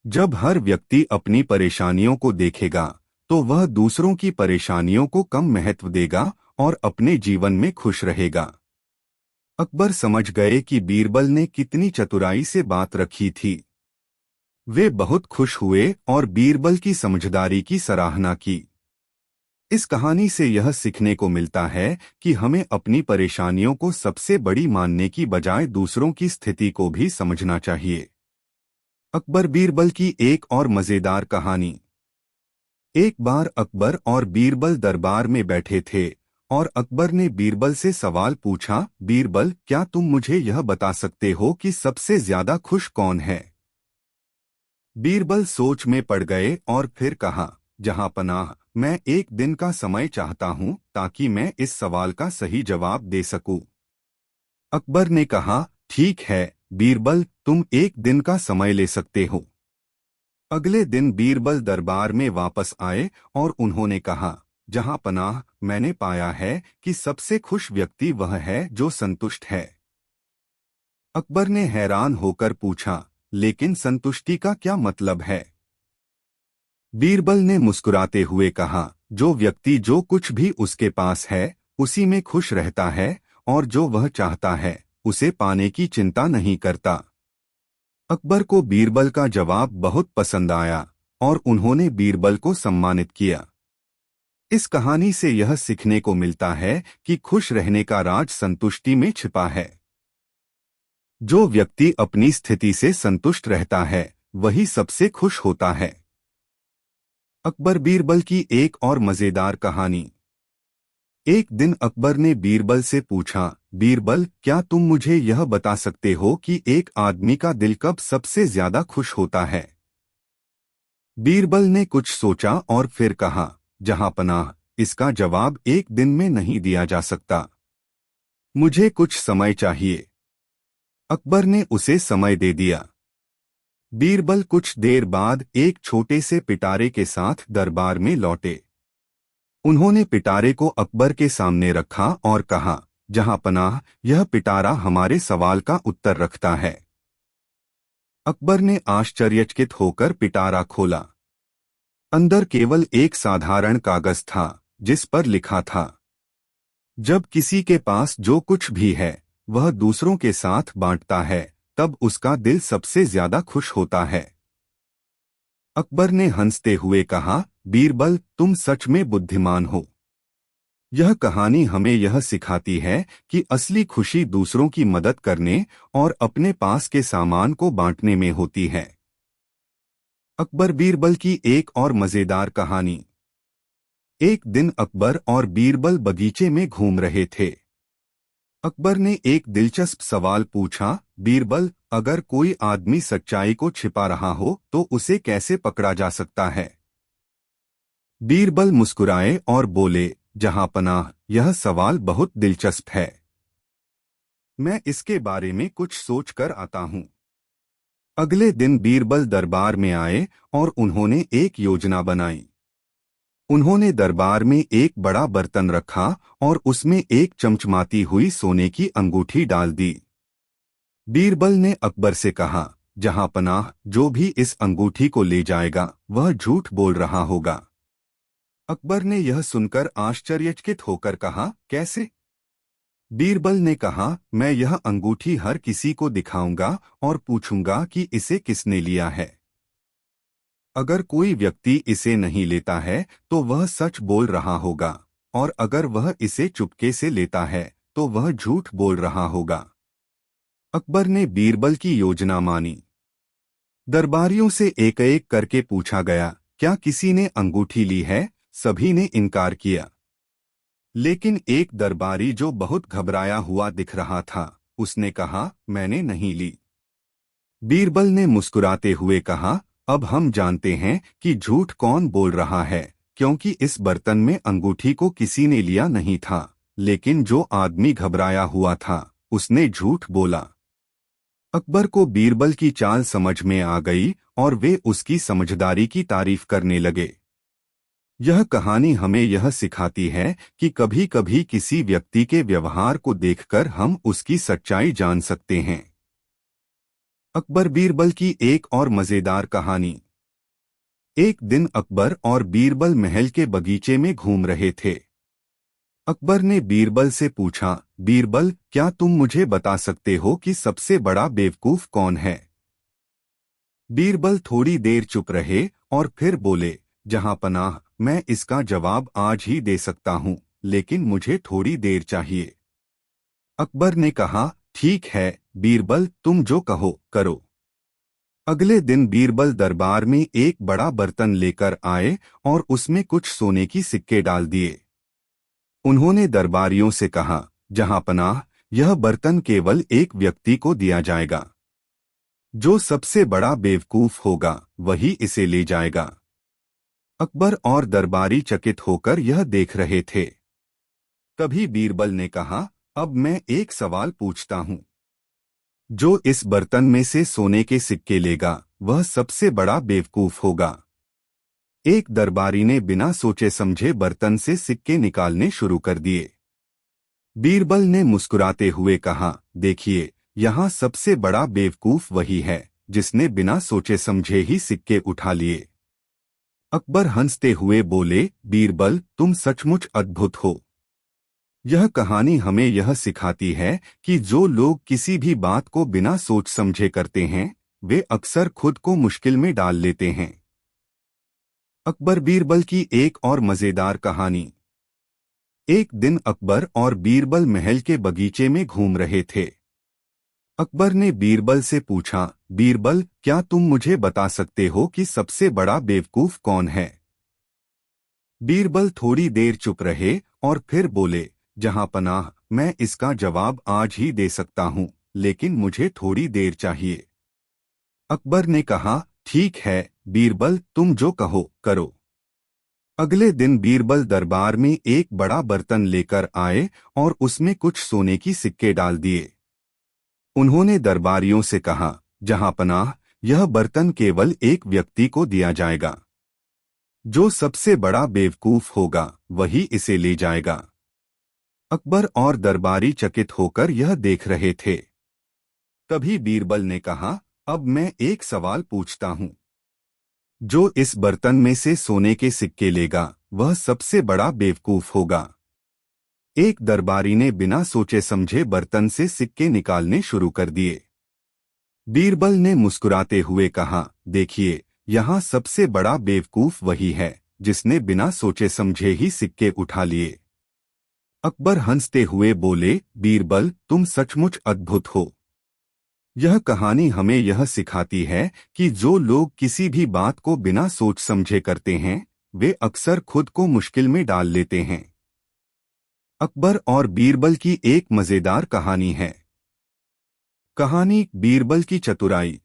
जब हर व्यक्ति अपनी परेशानियों को देखेगा तो वह दूसरों की परेशानियों को कम महत्व देगा और अपने जीवन में खुश रहेगा। अकबर समझ गए कि बीरबल ने कितनी चतुराई से बात रखी थी। वे बहुत खुश हुए और बीरबल की समझदारी की सराहना की। इस कहानी से यह सीखने को मिलता है कि हमें अपनी परेशानियों को सबसे बड़ी मानने की बजाय दूसरों की स्थिति को भी समझना चाहिए। अकबर बीरबल की एक और मजेदार कहानी। एक बार अकबर और बीरबल दरबार में बैठे थे और अकबर ने बीरबल से सवाल पूछा, बीरबल, क्या तुम मुझे यह बता सकते हो कि सबसे ज्यादा खुश कौन है? बीरबल सोच में पड़ गए और फिर कहा, जहां पनाह, मैं एक दिन का समय चाहता हूं ताकि मैं इस सवाल का सही जवाब दे सकूं। अकबर ने कहा, ठीक है बीरबल, तुम एक दिन का समय ले सकते हो। अगले दिन बीरबल दरबार में वापस आए और उन्होंने कहा, जहां पनाह, मैंने पाया है कि सबसे खुश व्यक्ति वह है जो संतुष्ट है। अकबर ने हैरान होकर पूछा, लेकिन संतुष्टि का क्या मतलब है? बीरबल ने मुस्कुराते हुए कहा, जो व्यक्ति जो कुछ भी उसके पास है उसी में खुश रहता है और जो वह चाहता है उसे पाने की चिंता नहीं करता। अकबर को बीरबल का जवाब बहुत पसंद आया और उन्होंने बीरबल को सम्मानित किया। इस कहानी से यह सीखने को मिलता है कि खुश रहने का राज संतुष्टि में छिपा है। जो व्यक्ति अपनी स्थिति से संतुष्ट रहता है वही सबसे खुश होता है। अकबर बीरबल की एक और मजेदार कहानी। एक दिन अकबर ने बीरबल से पूछा, बीरबल, क्या तुम मुझे यह बता सकते हो कि एक आदमी का दिल कब सबसे ज्यादा खुश होता है? बीरबल ने कुछ सोचा और फिर कहा, जहां पनाह, इसका जवाब एक दिन में नहीं दिया जा सकता। मुझे कुछ समय चाहिए। अकबर ने उसे समय दे दिया। बीरबल कुछ देर बाद एक छोटे से पिटारे के साथ दरबार में लौटे। उन्होंने पिटारे को अकबर के सामने रखा और कहा, जहां पनाह, यह पिटारा हमारे सवाल का उत्तर रखता है। अकबर ने आश्चर्यचकित होकर पिटारा खोला। अंदर केवल एक साधारण कागज था जिस पर लिखा था, जब किसी के पास जो कुछ भी है वह दूसरों के साथ बांटता है तब उसका दिल सबसे ज्यादा खुश होता है। अकबर ने हंसते हुए कहा, बीरबल, तुम सच में बुद्धिमान हो। यह कहानी हमें यह सिखाती है कि असली खुशी दूसरों की मदद करने और अपने पास के सामान को बांटने में होती है। अकबर बीरबल की एक और मजेदार कहानी। एक दिन अकबर और बीरबल बगीचे में घूम रहे थे। अकबर ने एक दिलचस्प सवाल पूछा, बीरबल, अगर कोई आदमी सच्चाई को छिपा रहा हो तो उसे कैसे पकड़ा जा सकता है? बीरबल मुस्कुराए और बोले, जहां पनाह, यह सवाल बहुत दिलचस्प है। मैं इसके बारे में कुछ सोच कर आता हूँ। अगले दिन बीरबल दरबार में आए और उन्होंने एक योजना बनाई। उन्होंने दरबार में एक बड़ा बर्तन रखा और उसमें एक चमचमाती हुई सोने की अंगूठी डाल दी। बीरबल ने अकबर से कहा, जहां पनाह, जो भी इस अंगूठी को ले जाएगा वह झूठ बोल रहा होगा। अकबर ने यह सुनकर आश्चर्यचकित होकर कहा, कैसे? बीरबल ने कहा, मैं यह अंगूठी हर किसी को दिखाऊंगा और पूछूंगा कि इसे किसने लिया है। अगर कोई व्यक्ति इसे नहीं लेता है तो वह सच बोल रहा होगा और अगर वह इसे चुपके से लेता है तो वह झूठ बोल रहा होगा। अकबर ने बीरबल की योजना मानी। दरबारियों से एक एक करके पूछा गया, क्या किसी ने अंगूठी ली है? सभी ने इनकार किया। लेकिन एक दरबारी जो बहुत घबराया हुआ दिख रहा था, उसने कहा, मैंने नहीं ली। बीरबल ने मुस्कुराते हुए कहा, अब हम जानते हैं कि झूठ कौन बोल रहा है, क्योंकि इस बर्तन में अंगूठी को किसी ने लिया नहीं था, लेकिन जो आदमी घबराया हुआ था उसने झूठ बोला। अकबर को बीरबल की चाल समझ में आ गई और वे उसकी समझदारी की तारीफ करने लगे। यह कहानी हमें यह सिखाती है कि कभी कभी किसी व्यक्ति के व्यवहार को देखकर हम उसकी सच्चाई जान सकते हैं। अकबर बीरबल की एक और मजेदार कहानी। एक दिन अकबर और बीरबल महल के बगीचे में घूम रहे थे। अकबर ने बीरबल से पूछा, बीरबल, क्या तुम मुझे बता सकते हो कि सबसे बड़ा बेवकूफ कौन है? बीरबल थोड़ी देर चुप रहे और फिर बोले, जहां पनाह, मैं इसका जवाब आज ही दे सकता हूं, लेकिन मुझे थोड़ी देर चाहिए। अकबर ने कहा, ठीक है बीरबल, तुम जो कहो करो। अगले दिन बीरबल दरबार में एक बड़ा बर्तन लेकर आए और उसमें कुछ सोने की सिक्के डाल दिए। उन्होंने दरबारियों से कहा, जहांपनाह, यह बर्तन केवल एक व्यक्ति को दिया जाएगा। जो सबसे बड़ा बेवकूफ होगा वही इसे ले जाएगा। अकबर और दरबारी चकित होकर यह देख रहे थे। तभी बीरबल ने कहा, अब मैं एक सवाल पूछता हूं। जो इस बर्तन में से सोने के सिक्के लेगा वह सबसे बड़ा बेवकूफ होगा। एक दरबारी ने बिना सोचे समझे बर्तन से सिक्के निकालने शुरू कर दिए। बीरबल ने मुस्कुराते हुए कहा, देखिए, यहाँ सबसे बड़ा बेवकूफ वही है जिसने बिना सोचे समझे ही सिक्के उठा लिए। अकबर हंसते हुए बोले, बीरबल, तुम सचमुच अद्भुत हो। यह कहानी हमें यह सिखाती है कि जो लोग किसी भी बात को बिना सोच समझे करते हैं वे अक्सर खुद को मुश्किल में डाल लेते हैं। अकबर बीरबल की एक और मजेदार कहानी। एक दिन अकबर और बीरबल महल के बगीचे में घूम रहे थे। अकबर ने बीरबल से पूछा, बीरबल, क्या तुम मुझे बता सकते हो कि सबसे बड़ा बेवकूफ कौन है? बीरबल थोड़ी देर चुप रहे और फिर बोले, जहांपनाह, मैं इसका जवाब आज ही दे सकता हूं, लेकिन मुझे थोड़ी देर चाहिए। अकबर ने कहा, ठीक है बीरबल, तुम जो कहो करो। अगले दिन बीरबल दरबार में एक बड़ा बर्तन लेकर आए और उसमें कुछ सोने की सिक्के डाल दिए। उन्होंने दरबारियों से कहा, जहांपनाह, यह बर्तन केवल एक व्यक्ति को दिया जाएगा। जो सबसे बड़ा बेवकूफ होगा वही इसे ले जाएगा। अकबर और दरबारी चकित होकर यह देख रहे थे। तभी बीरबल ने कहा, अब मैं एक सवाल पूछता हूं। जो इस बर्तन में से सोने के सिक्के लेगा वह सबसे बड़ा बेवकूफ होगा। एक दरबारी ने बिना सोचे समझे बर्तन से सिक्के निकालने शुरू कर दिए। बीरबल ने मुस्कुराते हुए कहा, देखिए, यहाँ सबसे बड़ा बेवकूफ वही है जिसने बिना सोचे समझे ही सिक्के उठा लिए। अकबर हंसते हुए बोले, बीरबल, तुम सचमुच अद्भुत हो। यह कहानी हमें यह सिखाती है कि जो लोग किसी भी बात को बिना सोच समझे करते हैं वे अक्सर खुद को मुश्किल में डाल लेते हैं। अकबर और बीरबल की एक मजेदार कहानी है। कहानी बीरबल की चतुराई।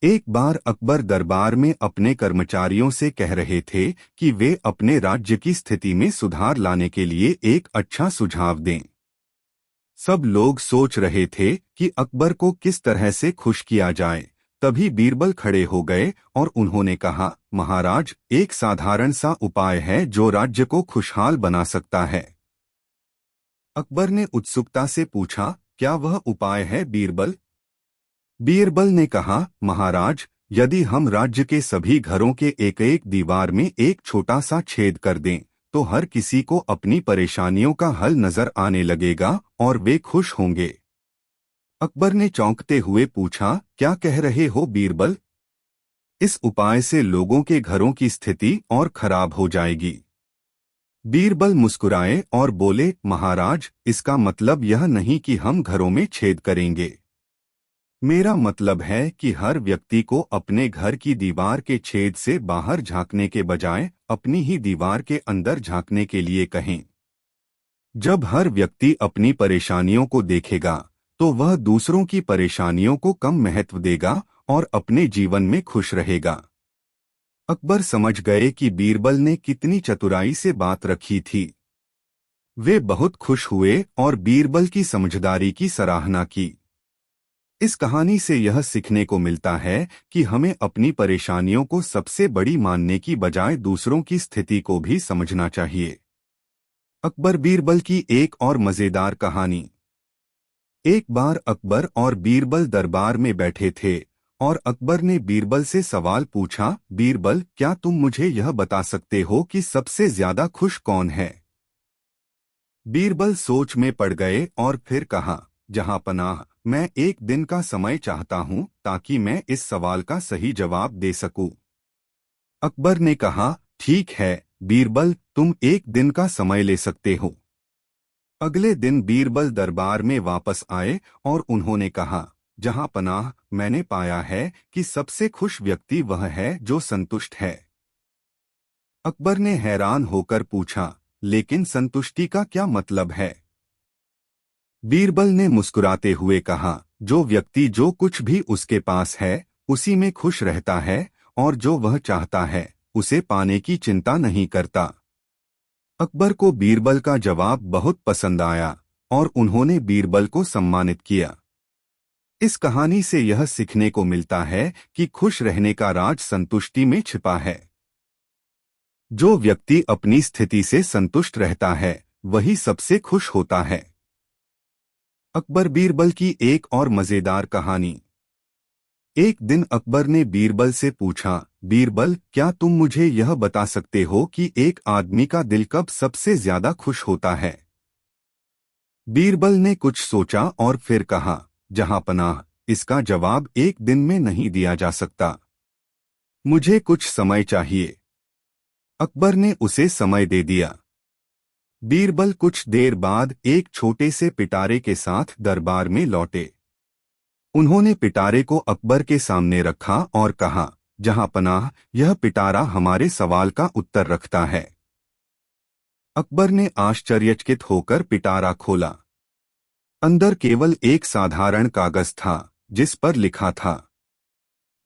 एक बार अकबर दरबार में अपने कर्मचारियों से कह रहे थे कि वे अपने राज्य की स्थिति में सुधार लाने के लिए एक अच्छा सुझाव दें। सब लोग सोच रहे थे कि अकबर को किस तरह से खुश किया जाए। तभी बीरबल खड़े हो गए और उन्होंने कहा, महाराज, एक साधारण सा उपाय है जो राज्य को खुशहाल बना सकता है। अकबर ने उत्सुकता से पूछा, क्या वह उपाय है बीरबल? बीरबल ने कहा, महाराज, यदि हम राज्य के सभी घरों के एक एक दीवार में एक छोटा सा छेद कर दें तो हर किसी को अपनी परेशानियों का हल नजर आने लगेगा और वे खुश होंगे। अकबर ने चौंकते हुए पूछा, क्या कह रहे हो बीरबल? इस उपाय से लोगों के घरों की स्थिति और खराब हो जाएगी। बीरबल मुस्कुराए और बोले, महाराज, इसका मतलब यह नहीं कि हम घरों में छेद करेंगे। मेरा मतलब है कि हर व्यक्ति को अपने घर की दीवार के छेद से बाहर झांकने के बजाय अपनी ही दीवार के अंदर झांकने के लिए कहें। जब हर व्यक्ति अपनी परेशानियों को देखेगा तो वह दूसरों की परेशानियों को कम महत्व देगा और अपने जीवन में खुश रहेगा। अकबर समझ गए कि बीरबल ने कितनी चतुराई से बात रखी थी। वे बहुत खुश हुए और बीरबल की समझदारी की सराहना की। इस कहानी से यह सीखने को मिलता है कि हमें अपनी परेशानियों को सबसे बड़ी मानने की बजाय दूसरों की स्थिति को भी समझना चाहिए। अकबर बीरबल की एक और मजेदार कहानी। एक बार अकबर और बीरबल दरबार में बैठे थे और अकबर ने बीरबल से सवाल पूछा, बीरबल, क्या तुम मुझे यह बता सकते हो कि सबसे ज्यादा खुश कौन है? बीरबल सोच में पड़ गए और फिर कहा, जहांपनाह, मैं एक दिन का समय चाहता हूं ताकि मैं इस सवाल का सही जवाब दे सकूं। अकबर ने कहा, ठीक है बीरबल, तुम एक दिन का समय ले सकते हो। अगले दिन बीरबल दरबार में वापस आए और उन्होंने कहा, जहां पनाह, मैंने पाया है कि सबसे खुश व्यक्ति वह है जो संतुष्ट है। अकबर ने हैरान होकर पूछा, लेकिन संतुष्टि का क्या मतलब है? बीरबल ने मुस्कुराते हुए कहा, जो व्यक्ति जो कुछ भी उसके पास है उसी में खुश रहता है और जो वह चाहता है उसे पाने की चिंता नहीं करता। अकबर को बीरबल का जवाब बहुत पसंद आया और उन्होंने बीरबल को सम्मानित किया। इस कहानी से यह सीखने को मिलता है कि खुश रहने का राज संतुष्टि में छिपा है। जो व्यक्ति अपनी स्थिति से संतुष्ट रहता है वही सबसे खुश होता है। अकबर बीरबल की एक और मजेदार कहानी। एक दिन अकबर ने बीरबल से पूछा, बीरबल, क्या तुम मुझे यह बता सकते हो कि एक आदमी का दिल कब सबसे ज्यादा खुश होता है? बीरबल ने कुछ सोचा और फिर कहा, जहां पनाह, इसका जवाब एक दिन में नहीं दिया जा सकता। मुझे कुछ समय चाहिए। अकबर ने उसे समय दे दिया। बीरबल कुछ देर बाद एक छोटे से पिटारे के साथ दरबार में लौटे। उन्होंने पिटारे को अकबर के सामने रखा और कहा, जहां पनाह, यह पिटारा हमारे सवाल का उत्तर रखता है। अकबर ने आश्चर्यचकित होकर पिटारा खोला। अंदर केवल एक साधारण कागज था जिस पर लिखा था,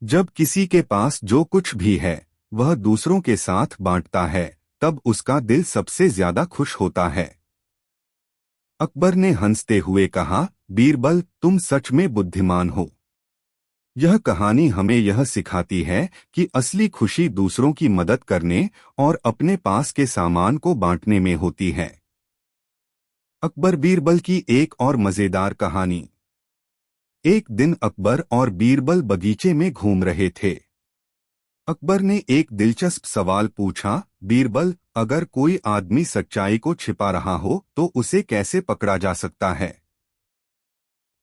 जब किसी के पास जो कुछ भी है वह दूसरों के साथ बांटता है तब उसका दिल सबसे ज्यादा खुश होता है। अकबर ने हंसते हुए कहा, बीरबल, तुम सच में बुद्धिमान हो। यह कहानी हमें यह सिखाती है कि असली खुशी दूसरों की मदद करने और अपने पास के सामान को बांटने में होती है। अकबर बीरबल की एक और मजेदार कहानी। एक दिन अकबर और बीरबल बगीचे में घूम रहे थे। अकबर ने एक दिलचस्प सवाल पूछा, बीरबल, अगर कोई आदमी सच्चाई को छिपा रहा हो तो उसे कैसे पकड़ा जा सकता है?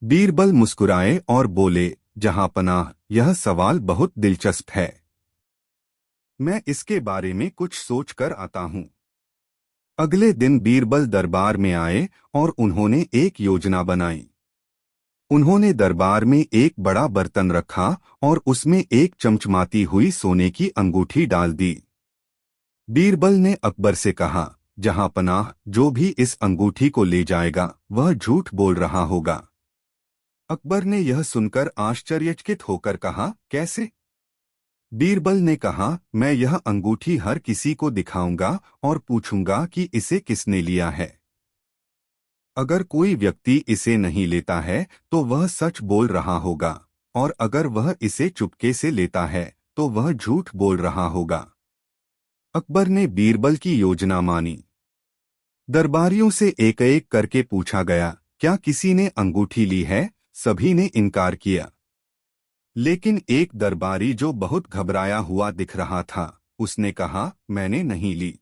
बीरबल मुस्कुराए और बोले, जहां पनाह, यह सवाल बहुत दिलचस्प है। मैं इसके बारे में कुछ सोच कर आता हूँ। अगले दिन बीरबल दरबार में आए और उन्होंने एक योजना बनाई। उन्होंने दरबार में एक बड़ा बर्तन रखा और उसमें एक चमचमाती हुई सोने की अंगूठी डाल दी। बीरबल ने अकबर से कहा, जहां पनाह, जो भी इस अंगूठी को ले जाएगा वह झूठ बोल रहा होगा। अकबर ने यह सुनकर आश्चर्यचकित होकर कहा, कैसे? बीरबल ने कहा, मैं यह अंगूठी हर किसी को दिखाऊंगा और पूछूंगा कि इसे किसने लिया है। अगर कोई व्यक्ति इसे नहीं लेता है तो वह सच बोल रहा होगा और अगर वह इसे चुपके से लेता है तो वह झूठ बोल रहा होगा। अकबर ने बीरबल की योजना मानी। दरबारियों से एक एक करके पूछा गया, क्या किसी ने अंगूठी ली है? सभी ने इनकार किया। लेकिन एक दरबारी जो बहुत घबराया हुआ दिख रहा था, उसने कहा, मैंने नहीं ली।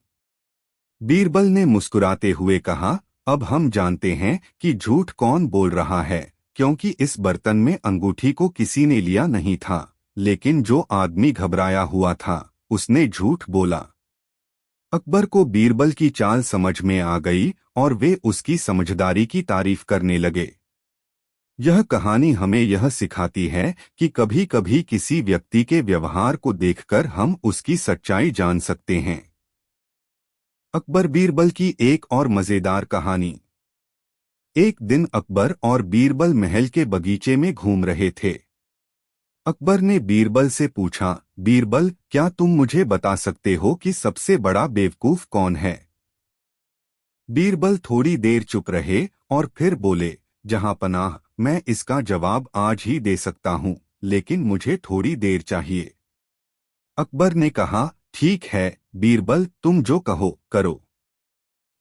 बीरबल ने मुस्कुराते हुए कहा, अब हम जानते हैं कि झूठ कौन बोल रहा है, क्योंकि इस बर्तन में अंगूठी को किसी ने लिया नहीं था, लेकिन जो आदमी घबराया हुआ था उसने झूठ बोला। अकबर को बीरबल की चाल समझ में आ गई और वे उसकी समझदारी की तारीफ करने लगे। यह कहानी हमें यह सिखाती है कि कभी-कभी किसी व्यक्ति के व्यवहार को देखकर हम उसकी सच्चाई जान सकते हैं। अकबर बीरबल की एक और मजेदार कहानी। एक दिन अकबर और बीरबल महल के बगीचे में घूम रहे थे। अकबर ने बीरबल से पूछा, बीरबल, क्या तुम मुझे बता सकते हो कि सबसे बड़ा बेवकूफ कौन है? बीरबल थोड़ी देर चुप रहे और फिर बोले, जहां पनाह, मैं इसका जवाब आज ही दे सकता हूं, लेकिन मुझे थोड़ी देर चाहिए। अकबर ने कहा, ठीक है बीरबल, तुम जो कहो करो।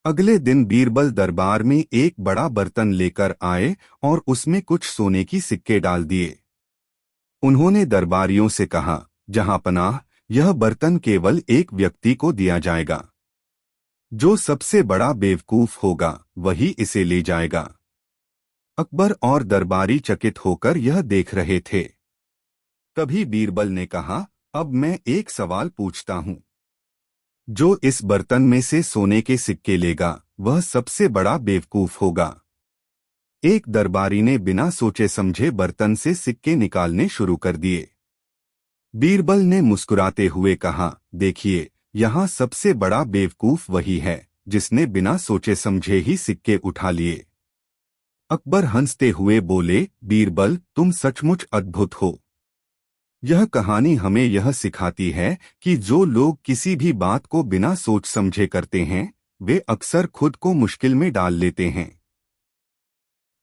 अगले दिन बीरबल दरबार में एक बड़ा बर्तन लेकर आए और उसमें कुछ सोने की सिक्के डाल दिए। उन्होंने दरबारियों से कहा, जहां पनाह, यह बर्तन केवल एक व्यक्ति को दिया जाएगा। जो सबसे बड़ा बेवकूफ होगा वही इसे ले जाएगा। अकबर और दरबारी चकित होकर यह देख रहे थे। तभी बीरबल ने कहा, अब मैं एक सवाल पूछता हूं। जो इस बर्तन में से सोने के सिक्के लेगा वह सबसे बड़ा बेवकूफ होगा। एक दरबारी ने बिना सोचे समझे बर्तन से सिक्के निकालने शुरू कर दिए। बीरबल ने मुस्कुराते हुए कहा, देखिए, यहाँ सबसे बड़ा बेवकूफ वही है जिसने बिना सोचे समझे ही सिक्के उठा लिए। अकबर हंसते हुए बोले, बीरबल, तुम सचमुच अद्भुत हो। यह कहानी हमें यह सिखाती है कि जो लोग किसी भी बात को बिना सोच समझे करते हैं, वे अक्सर खुद को मुश्किल में डाल लेते हैं।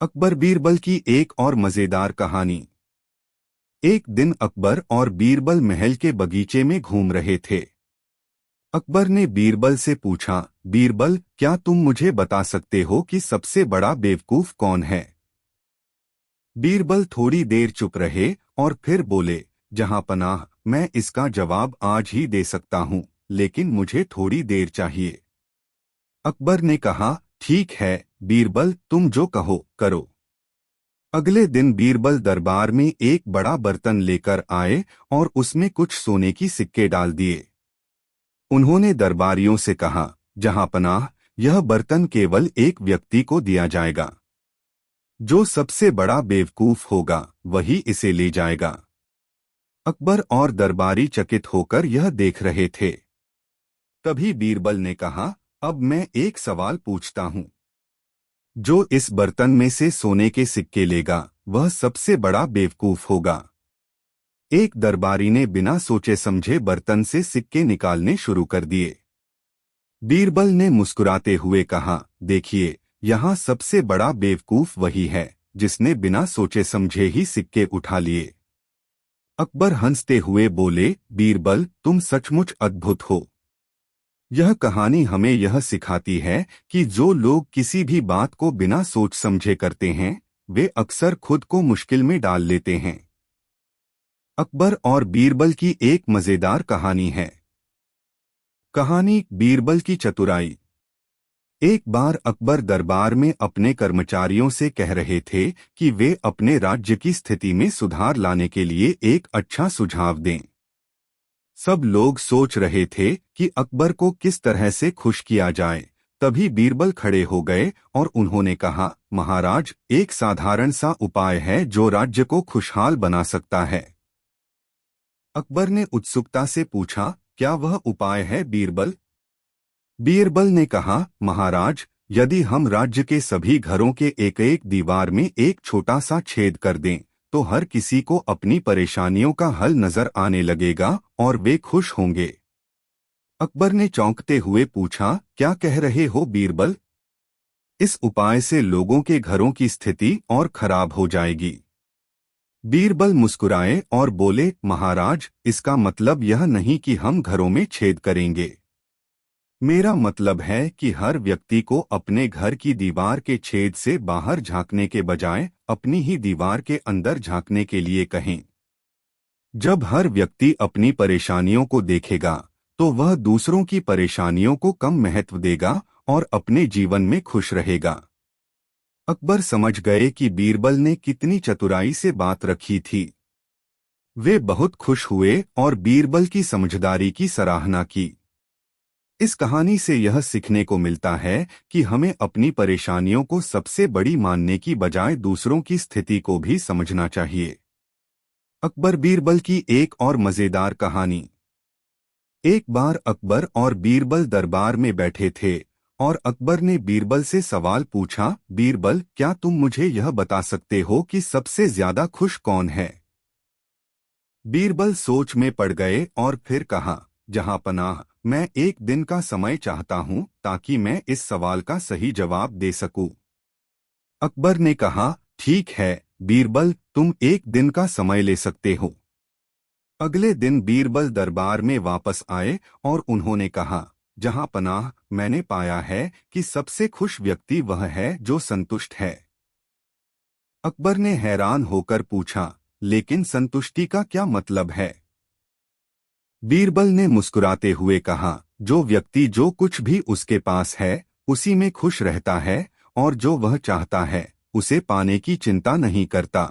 अकबर बीरबल की एक और मजेदार कहानी। एक दिन अकबर और बीरबल महल के बगीचे में घूम रहे थे। अकबर ने बीरबल से पूछा, बीरबल, क्या तुम मुझे बता सकते हो कि सबसे बड़ा बेवकूफ कौन है? बीरबल थोड़ी देर चुप रहे और फिर बोले, जहांपनाह, मैं इसका जवाब आज ही दे सकता हूँ, लेकिन मुझे थोड़ी देर चाहिए। अकबर ने कहा, ठीक है बीरबल, तुम जो कहो करो। अगले दिन बीरबल दरबार में एक बड़ा बर्तन लेकर आए और उसमें कुछ सोने की सिक्के डाल दिए। उन्होंने दरबारियों से कहा, जहांपनाह, यह बर्तन केवल एक व्यक्ति को दिया जाएगा। जो सबसे बड़ा बेवकूफ होगा वही इसे ले जाएगा। अकबर और दरबारी चकित होकर यह देख रहे थे। तभी बीरबल ने कहा, अब मैं एक सवाल पूछता हूँ। जो इस बर्तन में से सोने के सिक्के लेगा वह सबसे बड़ा बेवकूफ होगा। एक दरबारी ने बिना सोचे समझे बर्तन से सिक्के निकालने शुरू कर दिए। बीरबल ने मुस्कुराते हुए कहा, देखिए, यहाँ सबसे बड़ा बेवकूफ वही है जिसने बिना सोचे समझे ही सिक्के उठा लिए। अकबर हंसते हुए बोले, बीरबल, तुम सचमुच अद्भुत हो। यह कहानी हमें यह सिखाती है कि जो लोग किसी भी बात को बिना सोच समझे करते हैं, वे अक्सर खुद को मुश्किल में डाल लेते हैं। अकबर और बीरबल की एक मजेदार कहानी है। कहानी बीरबल की चतुराई। एक बार अकबर दरबार में अपने कर्मचारियों से कह रहे थे कि वे अपने राज्य की स्थिति में सुधार लाने के लिए एक अच्छा सुझाव दें। सब लोग सोच रहे थे कि अकबर को किस तरह से खुश किया जाए। तभी बीरबल खड़े हो गए और उन्होंने कहा, महाराज, एक साधारण सा उपाय है जो राज्य को खुशहाल बना सकता है। अकबर ने उत्सुकता से पूछा, क्या वह उपाय है बीरबल? बीरबल ने कहा, महाराज, यदि हम राज्य के सभी घरों के एक एक दीवार में एक छोटा सा छेद कर दें, तो हर किसी को अपनी परेशानियों का हल नजर आने लगेगा और वे खुश होंगे। अकबर ने चौंकते हुए पूछा, क्या कह रहे हो बीरबल? इस उपाय से लोगों के घरों की स्थिति और खराब हो जाएगी। बीरबल मुस्कुराए और बोले, महाराज, इसका मतलब यह नहीं कि हम घरों में छेद करेंगे। मेरा मतलब है कि हर व्यक्ति को अपने घर की दीवार के छेद से बाहर झांकने के बजाय अपनी ही दीवार के अंदर झांकने के लिए कहें। जब हर व्यक्ति अपनी परेशानियों को देखेगा, तो वह दूसरों की परेशानियों को कम महत्व देगा और अपने जीवन में खुश रहेगा। अकबर समझ गए कि बीरबल ने कितनी चतुराई से बात रखी थी। वे बहुत खुश हुए और बीरबल की समझदारी की सराहना की। इस कहानी से यह सीखने को मिलता है कि हमें अपनी परेशानियों को सबसे बड़ी मानने की बजाय दूसरों की स्थिति को भी समझना चाहिए। अकबर बीरबल की एक और मजेदार कहानी। एक बार अकबर और बीरबल दरबार में बैठे थे और अकबर ने बीरबल से सवाल पूछा, बीरबल, क्या तुम मुझे यह बता सकते हो कि सबसे ज्यादा खुश कौन है? बीरबल सोच में पड़ गए और फिर कहा, जहांपनाह, मैं एक दिन का समय चाहता हूं ताकि मैं इस सवाल का सही जवाब दे सकूं। अकबर ने कहा, ठीक है बीरबल, तुम एक दिन का समय ले सकते हो। अगले दिन बीरबल दरबार में वापस आए और उन्होंने कहा, जहांपनाह, मैंने पाया है कि सबसे खुश व्यक्ति वह है जो संतुष्ट है। अकबर ने हैरान होकर पूछा, लेकिन संतुष्टि का क्या मतलब है? बीरबल ने मुस्कुराते हुए कहा, जो व्यक्ति जो कुछ भी उसके पास है उसी में खुश रहता है और जो वह चाहता है उसे पाने की चिंता नहीं करता।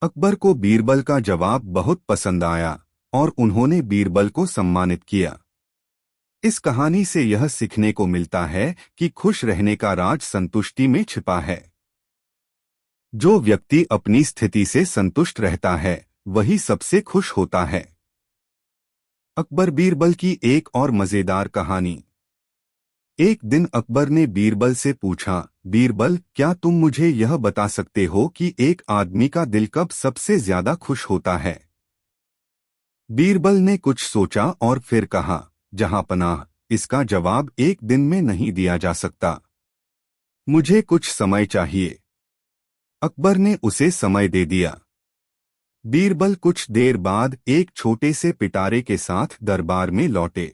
अकबर को बीरबल का जवाब बहुत पसंद आया और उन्होंने बीरबल को सम्मानित किया। इस कहानी से यह सीखने को मिलता है कि खुश रहने का राज संतुष्टि में छिपा है। जो व्यक्ति अपनी स्थिति से संतुष्ट रहता है वही सबसे खुश होता है। अकबर बीरबल की एक और मजेदार कहानी। एक दिन अकबर ने बीरबल से पूछा, बीरबल, क्या तुम मुझे यह बता सकते हो कि एक आदमी का दिल कब सबसे ज्यादा खुश होता है? बीरबल ने कुछ सोचा और फिर कहा, जहां पनाह, इसका जवाब एक दिन में नहीं दिया जा सकता। मुझे कुछ समय चाहिए। अकबर ने उसे समय दे दिया। बीरबल कुछ देर बाद एक छोटे से पिटारे के साथ दरबार में लौटे।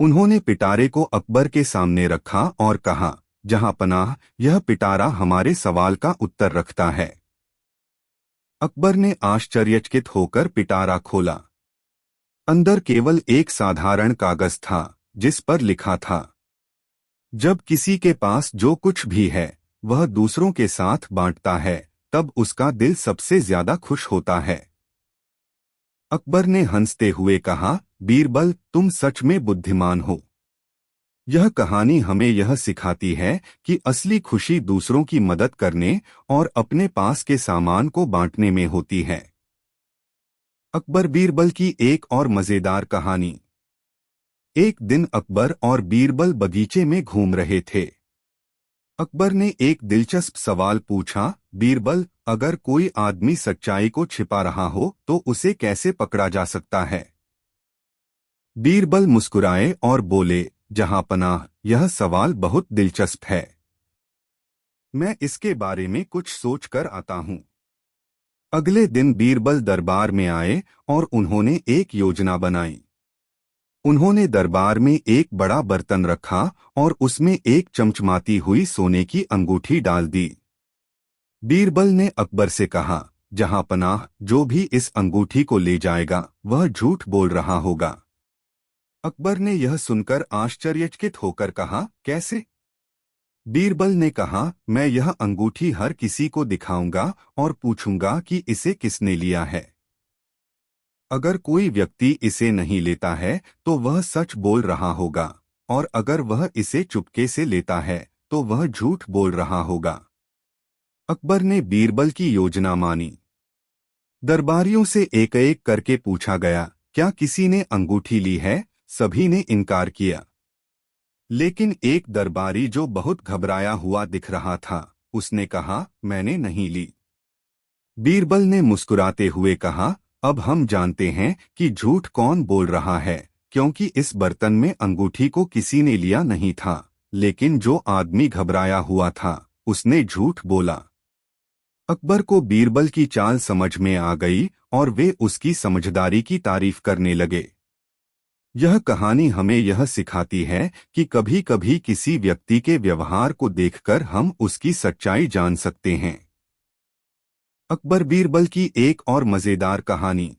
उन्होंने पिटारे को अकबर के सामने रखा और कहा, जहां पनाह, यह पिटारा हमारे सवाल का उत्तर रखता है। अकबर ने आश्चर्यचकित होकर पिटारा खोला। अंदर केवल एक साधारण कागज था जिस पर लिखा था, जब किसी के पास जो कुछ भी है वह दूसरों के साथ बांटता है तब उसका दिल सबसे ज्यादा खुश होता है। अकबर ने हंसते हुए कहा, बीरबल, तुम सच में बुद्धिमान हो। यह कहानी हमें यह सिखाती है कि असली खुशी दूसरों की मदद करने और अपने पास के सामान को बांटने में होती है। अकबर बीरबल की एक और मजेदार कहानी। एक दिन अकबर और बीरबल बगीचे में घूम रहे थे। अकबर ने एक दिलचस्प सवाल पूछा, बीरबल, अगर कोई आदमी सच्चाई को छिपा रहा हो तो उसे कैसे पकड़ा जा सकता है? बीरबल मुस्कुराए और बोले, जहां पनाह, यह सवाल बहुत दिलचस्प है। मैं इसके बारे में कुछ सोच कर आता हूँ। अगले दिन बीरबल दरबार में आए और उन्होंने एक योजना बनाई। उन्होंने दरबार में एक बड़ा बर्तन रखा और उसमें एक चमचमाती हुई सोने की अंगूठी डाल दी। बीरबल ने अकबर से कहा, जहां पनाह, जो भी इस अंगूठी को ले जाएगा वह झूठ बोल रहा होगा। अकबर ने यह सुनकर आश्चर्यचकित होकर कहा, कैसे? बीरबल ने कहा, मैं यह अंगूठी हर किसी को दिखाऊंगा और पूछूंगा कि इसे किसने लिया है। अगर कोई व्यक्ति इसे नहीं लेता है तो वह सच बोल रहा होगा, और अगर वह इसे चुपके से लेता है तो वह झूठ बोल रहा होगा। अकबर ने बीरबल की योजना मानी। दरबारियों से एक एक करके पूछा गया, क्या किसी ने अंगूठी ली है? सभी ने इनकार किया। लेकिन एक दरबारी जो बहुत घबराया हुआ दिख रहा था, उसने कहा, मैंने नहीं ली। बीरबल ने मुस्कुराते हुए कहा, अब हम जानते हैं कि झूठ कौन बोल रहा है, क्योंकि इस बर्तन में अंगूठी को किसी ने लिया नहीं था, लेकिन जो आदमी घबराया हुआ था उसने झूठ बोला। अकबर को बीरबल की चाल समझ में आ गई और वे उसकी समझदारी की तारीफ करने लगे। यह कहानी हमें यह सिखाती है कि कभी कभी किसी व्यक्ति के व्यवहार को देखकर हम उसकी सच्चाई जान सकते हैं। अकबर बीरबल की एक और मजेदार कहानी।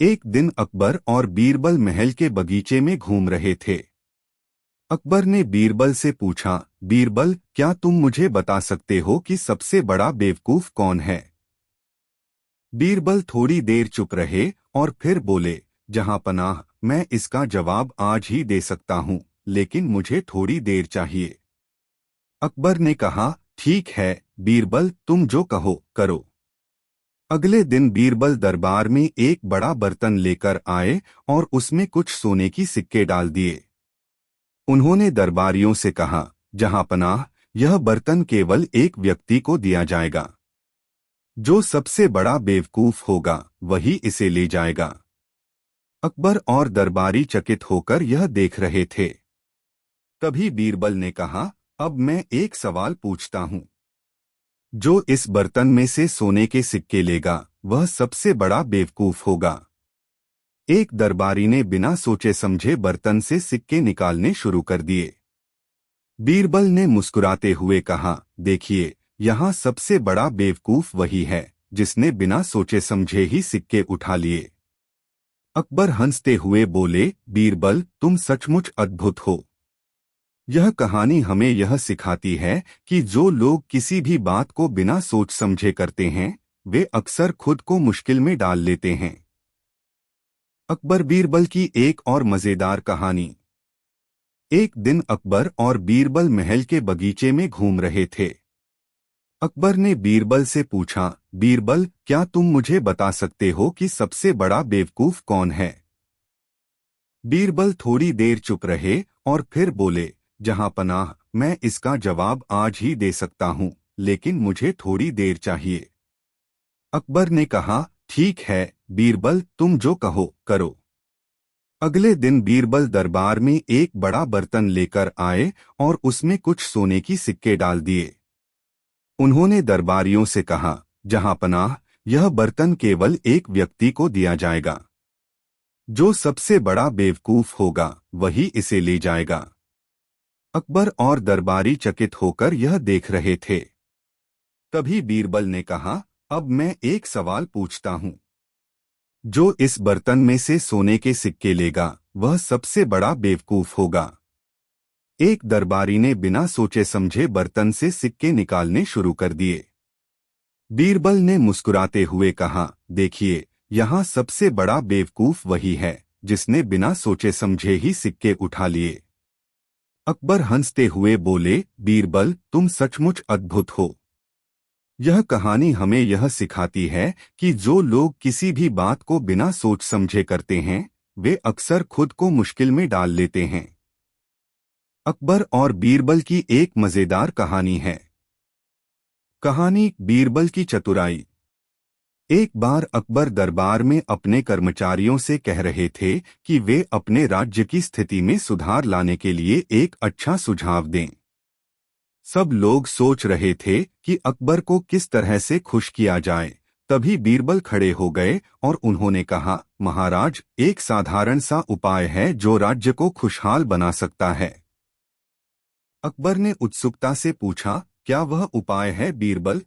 एक दिन अकबर और बीरबल महल के बगीचे में घूम रहे थे। अकबर ने बीरबल से पूछा, बीरबल, क्या तुम मुझे बता सकते हो कि सबसे बड़ा बेवकूफ कौन है? बीरबल थोड़ी देर चुप रहे और फिर बोले, जहां पनाह, मैं इसका जवाब आज ही दे सकता हूं, लेकिन मुझे थोड़ी देर चाहिए। अकबर ने कहा, ठीक है बीरबल, तुम जो कहो करो। अगले दिन बीरबल दरबार में एक बड़ा बर्तन लेकर आए और उसमें कुछ सोने की सिक्के डाल दिए। उन्होंने दरबारियों से कहा, जहां पनाह, यह बर्तन केवल एक व्यक्ति को दिया जाएगा। जो सबसे बड़ा बेवकूफ होगा वही इसे ले जाएगा। अकबर और दरबारी चकित होकर यह देख रहे थे। तभी बीरबल ने कहा, अब मैं एक सवाल पूछता हूं। जो इस बर्तन में से सोने के सिक्के लेगा वह सबसे बड़ा बेवकूफ होगा। एक दरबारी ने बिना सोचे समझे बर्तन से सिक्के निकालने शुरू कर दिए। बीरबल ने मुस्कुराते हुए कहा, देखिए, यहाँ सबसे बड़ा बेवकूफ वही है जिसने बिना सोचे समझे ही सिक्के उठा लिए। अकबर हंसते हुए बोले, बीरबल, तुम सचमुच अद्भुत हो। यह कहानी हमें यह सिखाती है कि जो लोग किसी भी बात को बिना सोच समझे करते हैं वे अक्सर खुद को मुश्किल में डाल लेते हैं। अकबर बीरबल की एक और मजेदार कहानी। एक दिन अकबर और बीरबल महल के बगीचे में घूम रहे थे। अकबर ने बीरबल से पूछा, बीरबल, क्या तुम मुझे बता सकते हो कि सबसे बड़ा बेवकूफ कौन है? बीरबल थोड़ी देर चुप रहे और फिर बोले, जहां पनाह, मैं इसका जवाब आज ही दे सकता हूं, लेकिन मुझे थोड़ी देर चाहिए। अकबर ने कहा, ठीक है बीरबल, तुम जो कहो करो। अगले दिन बीरबल दरबार में एक बड़ा बर्तन लेकर आए और उसमें कुछ सोने की सिक्के डाल दिए। उन्होंने दरबारियों से कहा, जहां पनाह, यह बर्तन केवल एक व्यक्ति को दिया जाएगा। जो सबसे बड़ा बेवकूफ होगा वही इसे ले जाएगा। अकबर और दरबारी चकित होकर यह देख रहे थे। तभी बीरबल ने कहा, अब मैं एक सवाल पूछता हूं। जो इस बर्तन में से सोने के सिक्के लेगा वह सबसे बड़ा बेवकूफ होगा। एक दरबारी ने बिना सोचे समझे बर्तन से सिक्के निकालने शुरू कर दिए। बीरबल ने मुस्कुराते हुए कहा, देखिए, यहाँ सबसे बड़ा बेवकूफ वही है जिसने बिना सोचे समझे ही सिक्के उठा लिए। अकबर हंसते हुए बोले, बीरबल, तुम सचमुच अद्भुत हो। यह कहानी हमें यह सिखाती है कि जो लोग किसी भी बात को बिना सोच समझे करते हैं वे अक्सर खुद को मुश्किल में डाल लेते हैं। अकबर और बीरबल की एक मजेदार कहानी है। कहानी बीरबल की चतुराई। एक बार अकबर दरबार में अपने कर्मचारियों से कह रहे थे कि वे अपने राज्य की स्थिति में सुधार लाने के लिए एक अच्छा सुझाव दें। सब लोग सोच रहे थे कि अकबर को किस तरह से खुश किया जाए। तभी बीरबल खड़े हो गए और उन्होंने कहा, महाराज, एक साधारण सा उपाय है जो राज्य को खुशहाल बना सकता है। अकबर ने उत्सुकता से पूछा, क्या वह उपाय है बीरबल?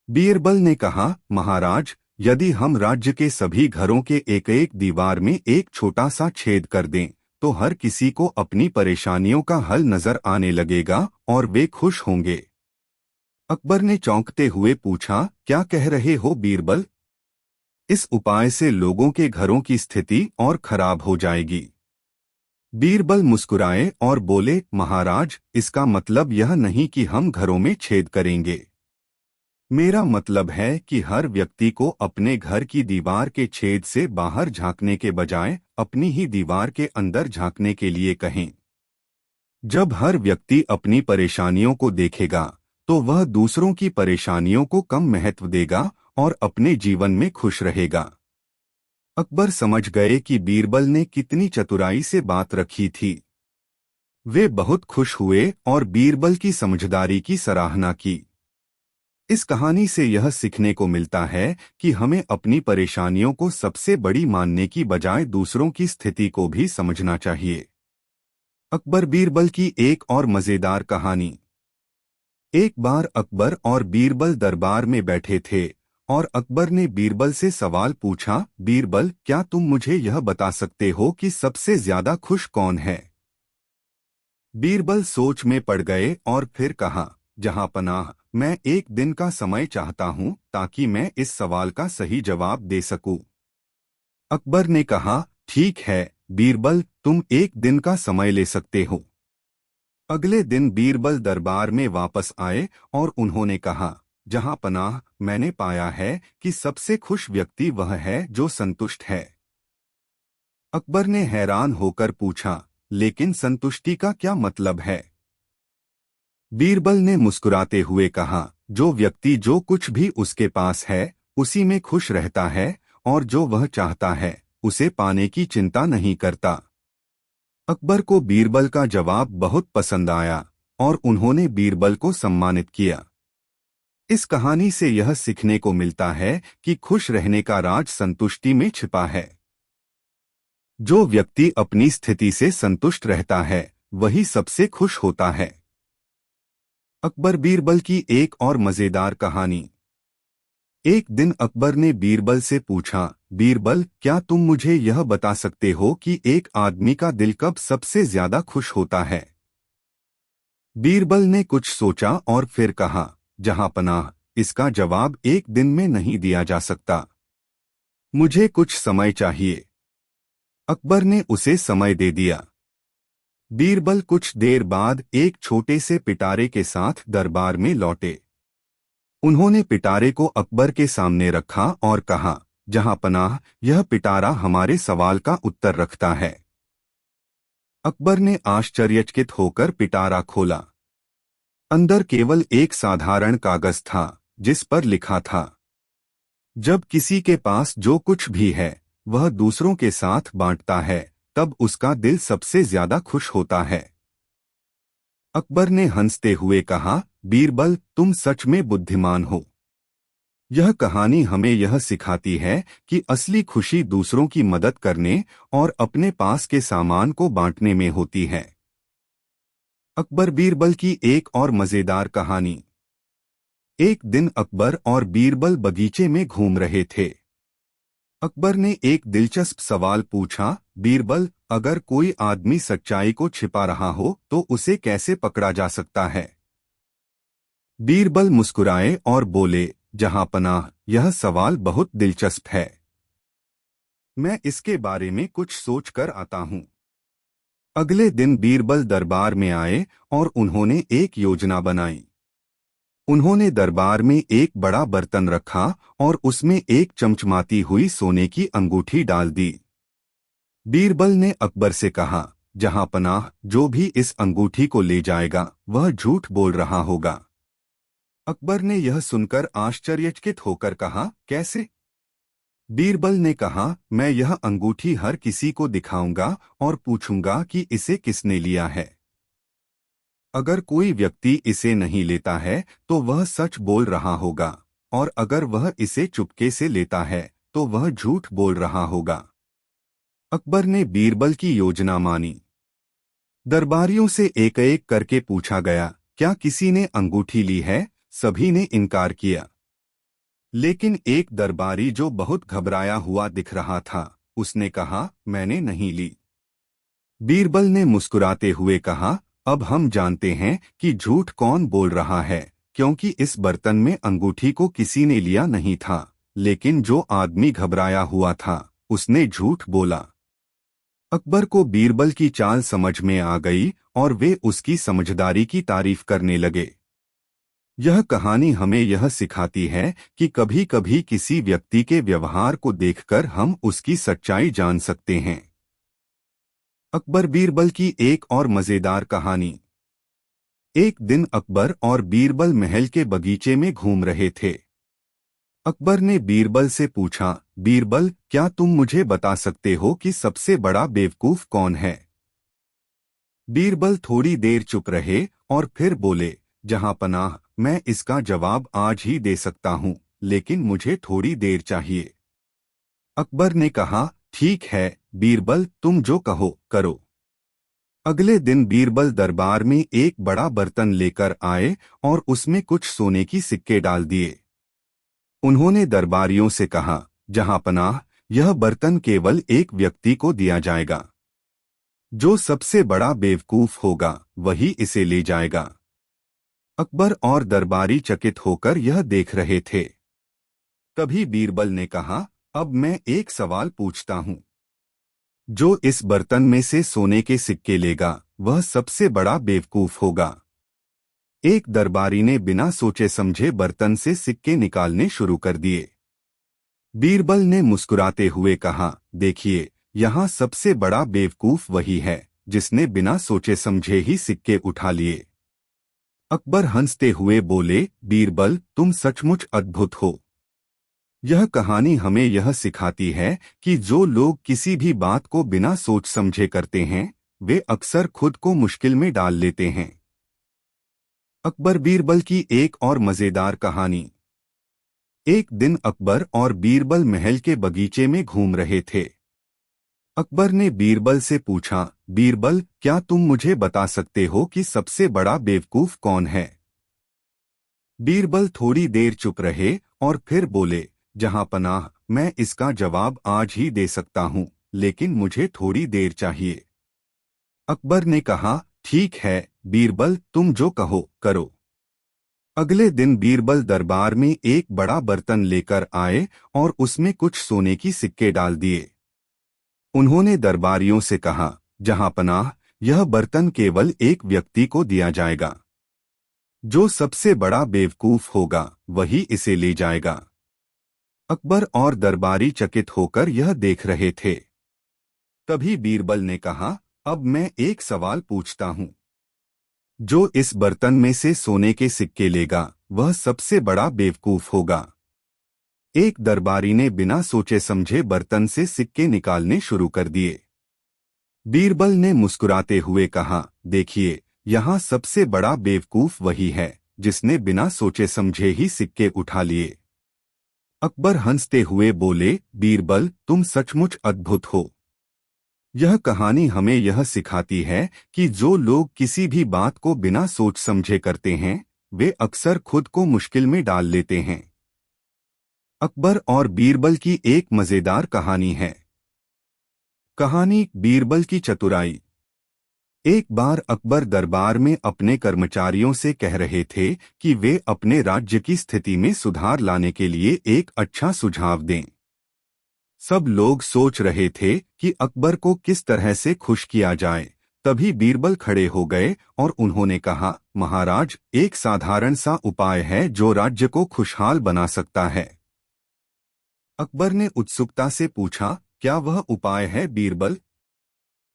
बीरबल ने कहा, महाराज, यदि हम राज्य के सभी घरों के एक एक दीवार में एक छोटा सा छेद कर दें तो हर किसी को अपनी परेशानियों का हल नजर आने लगेगा और वे खुश होंगे। अकबर ने चौंकते हुए पूछा, क्या कह रहे हो बीरबल? इस उपाय से लोगों के घरों की स्थिति और खराब हो जाएगी। बीरबल मुस्कुराए और बोले, महाराज, इसका मतलब यह नहीं कि हम घरों में छेद करेंगे। मेरा मतलब है कि हर व्यक्ति को अपने घर की दीवार के छेद से बाहर झांकने के बजाय अपनी ही दीवार के अंदर झांकने के लिए कहें। जब हर व्यक्ति अपनी परेशानियों को देखेगा तो वह दूसरों की परेशानियों को कम महत्व देगा और अपने जीवन में खुश रहेगा। अकबर समझ गए कि बीरबल ने कितनी चतुराई से बात रखी थी। वे बहुत खुश हुए और बीरबल की समझदारी की सराहना की। इस कहानी से यह सीखने को मिलता है कि हमें अपनी परेशानियों को सबसे बड़ी मानने की बजाय दूसरों की स्थिति को भी समझना चाहिए। अकबर बीरबल की एक और मजेदार कहानी। एक बार अकबर और बीरबल दरबार में बैठे थे और अकबर ने बीरबल से सवाल पूछा, बीरबल, क्या तुम मुझे यह बता सकते हो कि सबसे ज्यादा खुश कौन है? बीरबल सोच में पड़ गए और फिर कहा, जहां पनाह, मैं एक दिन का समय चाहता हूं ताकि मैं इस सवाल का सही जवाब दे सकूं। अकबर ने कहा, ठीक है बीरबल, तुम एक दिन का समय ले सकते हो। अगले दिन बीरबल दरबार में वापस आए और उन्होंने कहा, जहां पनाह, मैंने पाया है कि सबसे खुश व्यक्ति वह है जो संतुष्ट है। अकबर ने हैरान होकर पूछा, लेकिन संतुष्टि का क्या मतलब है? बीरबल ने मुस्कुराते हुए कहा, जो व्यक्ति जो कुछ भी उसके पास है उसी में खुश रहता है और जो वह चाहता है उसे पाने की चिंता नहीं करता। अकबर को बीरबल का जवाब बहुत पसंद आया और उन्होंने बीरबल को सम्मानित किया। इस कहानी से यह सीखने को मिलता है कि खुश रहने का राज संतुष्टि में छिपा है। जो व्यक्ति अपनी स्थिति से संतुष्ट रहता है वही सबसे खुश होता है। अकबर बीरबल की एक और मजेदार कहानी। एक दिन अकबर ने बीरबल से पूछा, बीरबल, क्या तुम मुझे यह बता सकते हो कि एक आदमी का दिल कब सबसे ज्यादा खुश होता है? बीरबल ने कुछ सोचा और फिर कहा, जहां पनाह, इसका जवाब एक दिन में नहीं दिया जा सकता। मुझे कुछ समय चाहिए। अकबर ने उसे समय दे दिया। बीरबल कुछ देर बाद एक छोटे से पिटारे के साथ दरबार में लौटे। उन्होंने पिटारे को अकबर के सामने रखा और कहा, जहां पनाह, यह पिटारा हमारे सवाल का उत्तर रखता है। अकबर ने आश्चर्यचकित होकर पिटारा खोला। अंदर केवल एक साधारण कागज था, जिस पर लिखा था, जब किसी के पास जो कुछ भी है वह दूसरों के साथ बांटता है, तब उसका दिल सबसे ज्यादा खुश होता है। अकबर ने हंसते हुए कहा, बीरबल, तुम सच में बुद्धिमान हो। यह कहानी हमें यह सिखाती है कि असली खुशी दूसरों की मदद करने और अपने पास के सामान को बांटने में होती है। अकबर बीरबल की एक और मजेदार कहानी। एक दिन अकबर और बीरबल बगीचे में घूम रहे थे। अकबर ने एक दिलचस्प सवाल पूछा, बीरबल, अगर कोई आदमी सच्चाई को छिपा रहा हो तो उसे कैसे पकड़ा जा सकता है? बीरबल मुस्कुराए और बोले, जहां पनाह, यह सवाल बहुत दिलचस्प है। मैं इसके बारे में कुछ सोच कर आता हूँ। अगले दिन बीरबल दरबार में आए और उन्होंने एक योजना बनाई। उन्होंने दरबार में एक बड़ा बर्तन रखा और उसमें एक चमचमाती हुई सोने की अंगूठी डाल दी। बीरबल ने अकबर से कहा, जहां पनाह, जो भी इस अंगूठी को ले जाएगा वह झूठ बोल रहा होगा। अकबर ने यह सुनकर आश्चर्यचकित होकर कहा, कैसे? बीरबल ने कहा, मैं यह अंगूठी हर किसी को दिखाऊंगा और पूछूंगा कि इसे किसने लिया है। अगर कोई व्यक्ति इसे नहीं लेता है तो वह सच बोल रहा होगा, और अगर वह इसे चुपके से लेता है तो वह झूठ बोल रहा होगा। अकबर ने बीरबल की योजना मानी। दरबारियों से एक एक करके पूछा गया, क्या किसी ने अंगूठी ली है? सभी ने इनकार किया। लेकिन एक दरबारी जो बहुत घबराया हुआ दिख रहा था, उसने कहा, मैंने नहीं ली। बीरबल ने मुस्कुराते हुए कहा, अब हम जानते हैं कि झूठ कौन बोल रहा है, क्योंकि इस बर्तन में अंगूठी को किसी ने लिया नहीं था, लेकिन जो आदमी घबराया हुआ था उसने झूठ बोला। अकबर को बीरबल की चाल समझ में आ गई और वे उसकी समझदारी की तारीफ करने लगे। यह कहानी हमें यह सिखाती है कि कभी कभी किसी व्यक्ति के व्यवहार को देखकर हम उसकी सच्चाई जान सकते हैं। अकबर बीरबल की एक और मजेदार कहानी। एक दिन अकबर और बीरबल महल के बगीचे में घूम रहे थे। अकबर ने बीरबल से पूछा, बीरबल, क्या तुम मुझे बता सकते हो कि सबसे बड़ा बेवकूफ कौन है? बीरबल थोड़ी देर चुप रहे और फिर बोले, जहां पनाह, मैं इसका जवाब आज ही दे सकता हूं, लेकिन मुझे थोड़ी देर चाहिए। अकबर ने कहा, ठीक है बीरबल, तुम जो कहो करो। अगले दिन बीरबल दरबार में एक बड़ा बर्तन लेकर आए और उसमें कुछ सोने की सिक्के डाल दिए। उन्होंने दरबारियों से कहा, जहां पनाह, यह बर्तन केवल एक व्यक्ति को दिया जाएगा। जो सबसे बड़ा बेवकूफ होगा वही इसे ले जाएगा। अकबर और दरबारी चकित होकर यह देख रहे थे। तभी बीरबल ने कहा, अब मैं एक सवाल पूछता हूं। जो इस बर्तन में से सोने के सिक्के लेगा वह सबसे बड़ा बेवकूफ होगा। एक दरबारी ने बिना सोचे समझे बर्तन से सिक्के निकालने शुरू कर दिए। बीरबल ने मुस्कुराते हुए कहा, देखिए, यहाँ सबसे बड़ा बेवकूफ वही है जिसने बिना सोचे समझे ही सिक्के उठा लिए। अकबर हंसते हुए बोले, बीरबल, तुम सचमुच अद्भुत हो। यह कहानी हमें यह सिखाती है कि जो लोग किसी भी बात को बिना सोच समझे करते हैं वे अक्सर खुद को मुश्किल में डाल लेते हैं। अकबर बीरबल की एक और मजेदार कहानी। एक दिन अकबर और बीरबल महल के बगीचे में घूम रहे थे। अकबर ने बीरबल से पूछा, बीरबल, क्या तुम मुझे बता सकते हो कि सबसे बड़ा बेवकूफ कौन है? बीरबल थोड़ी देर चुप रहे और फिर बोले, जहां पनाह, मैं इसका जवाब आज ही दे सकता हूं, लेकिन मुझे थोड़ी देर चाहिए। अकबर ने कहा, ठीक है बीरबल, तुम जो कहो करो। अगले दिन बीरबल दरबार में एक बड़ा बर्तन लेकर आए और उसमें कुछ सोने की सिक्के डाल दिए। उन्होंने दरबारियों से कहा, जहां पनाह, यह बर्तन केवल एक व्यक्ति को दिया जाएगा। जो सबसे बड़ा बेवकूफ होगा वही इसे ले जाएगा। अकबर और दरबारी चकित होकर यह देख रहे थे। तभी बीरबल ने कहा, अब मैं एक सवाल पूछता हूँ। जो इस बर्तन में से सोने के सिक्के लेगा वह सबसे बड़ा बेवकूफ होगा। एक दरबारी ने बिना सोचे समझे बर्तन से सिक्के निकालने शुरू कर दिए। बीरबल ने मुस्कुराते हुए कहा, देखिए, यहाँ सबसे बड़ा बेवकूफ वही है जिसने बिना सोचे समझे ही सिक्के उठा लिए। अकबर हंसते हुए बोले, बीरबल, तुम सचमुच अद्भुत हो। यह कहानी हमें यह सिखाती है कि जो लोग किसी भी बात को बिना सोच समझे करते हैं वे अक्सर खुद को मुश्किल में डाल लेते हैं। अकबर और बीरबल की एक मजेदार कहानी है। कहानी बीरबल की चतुराई। एक बार अकबर दरबार में अपने कर्मचारियों से कह रहे थे कि वे अपने राज्य की स्थिति में सुधार लाने के लिए एक अच्छा सुझाव दें। सब लोग सोच रहे थे कि अकबर को किस तरह से खुश किया जाए। तभी बीरबल खड़े हो गए और उन्होंने कहा, महाराज, एक साधारण सा उपाय है जो राज्य को खुशहाल बना सकता है। अकबर ने उत्सुकता से पूछा, क्या वह उपाय है बीरबल?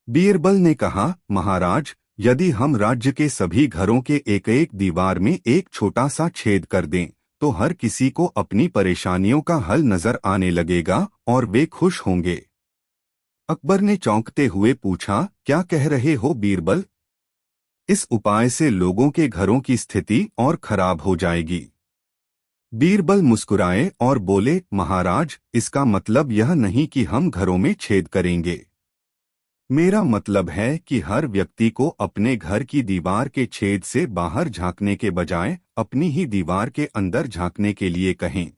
बीरबल ने कहा, महाराज, यदि हम राज्य के सभी घरों के एक एक दीवार में एक छोटा सा छेद कर दें तो हर किसी को अपनी परेशानियों का हल नजर आने लगेगा और वे खुश होंगे। अकबर ने चौंकते हुए पूछा, क्या कह रहे हो बीरबल? इस उपाय से लोगों के घरों की स्थिति और खराब हो जाएगी। बीरबल मुस्कुराए और बोले, महाराज, इसका मतलब यह नहीं कि हम घरों में छेद करेंगे। मेरा मतलब है कि हर व्यक्ति को अपने घर की दीवार के छेद से बाहर झांकने के बजाय अपनी ही दीवार के अंदर झांकने के लिए कहें।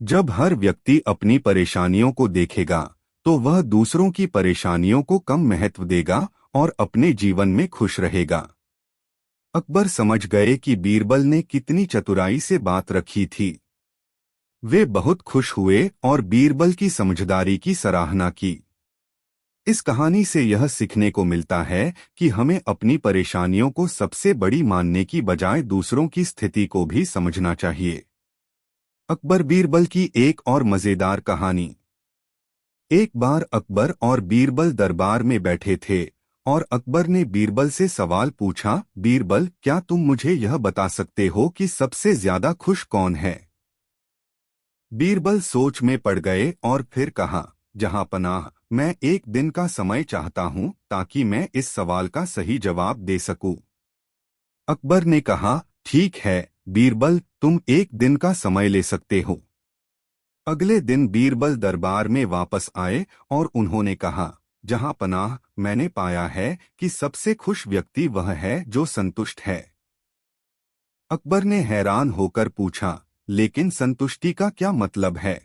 जब हर व्यक्ति अपनी परेशानियों को देखेगा तो वह दूसरों की परेशानियों को कम महत्व देगा और अपने जीवन में खुश रहेगा। अकबर समझ गए कि बीरबल ने कितनी चतुराई से बात रखी थी। वे बहुत खुश हुए और बीरबल की समझदारी की सराहना की। इस कहानी से यह सीखने को मिलता है कि हमें अपनी परेशानियों को सबसे बड़ी मानने की बजाय दूसरों की स्थिति को भी समझना चाहिए। अकबर बीरबल की एक और मजेदार कहानी। एक बार अकबर और बीरबल दरबार में बैठे थे और अकबर ने बीरबल से सवाल पूछा, बीरबल, क्या तुम मुझे यह बता सकते हो कि सबसे ज्यादा खुश कौन है? बीरबल सोच में पड़ गए और फिर कहा, जहां पनाह, मैं एक दिन का समय चाहता हूं ताकि मैं इस सवाल का सही जवाब दे सकूं। अकबर ने कहा, ठीक है बीरबल, तुम एक दिन का समय ले सकते हो। अगले दिन बीरबल दरबार में वापस आए और उन्होंने कहा, जहां पनाह, मैंने पाया है कि सबसे खुश व्यक्ति वह है जो संतुष्ट है। अकबर ने हैरान होकर पूछा, लेकिन संतुष्टि का क्या मतलब है?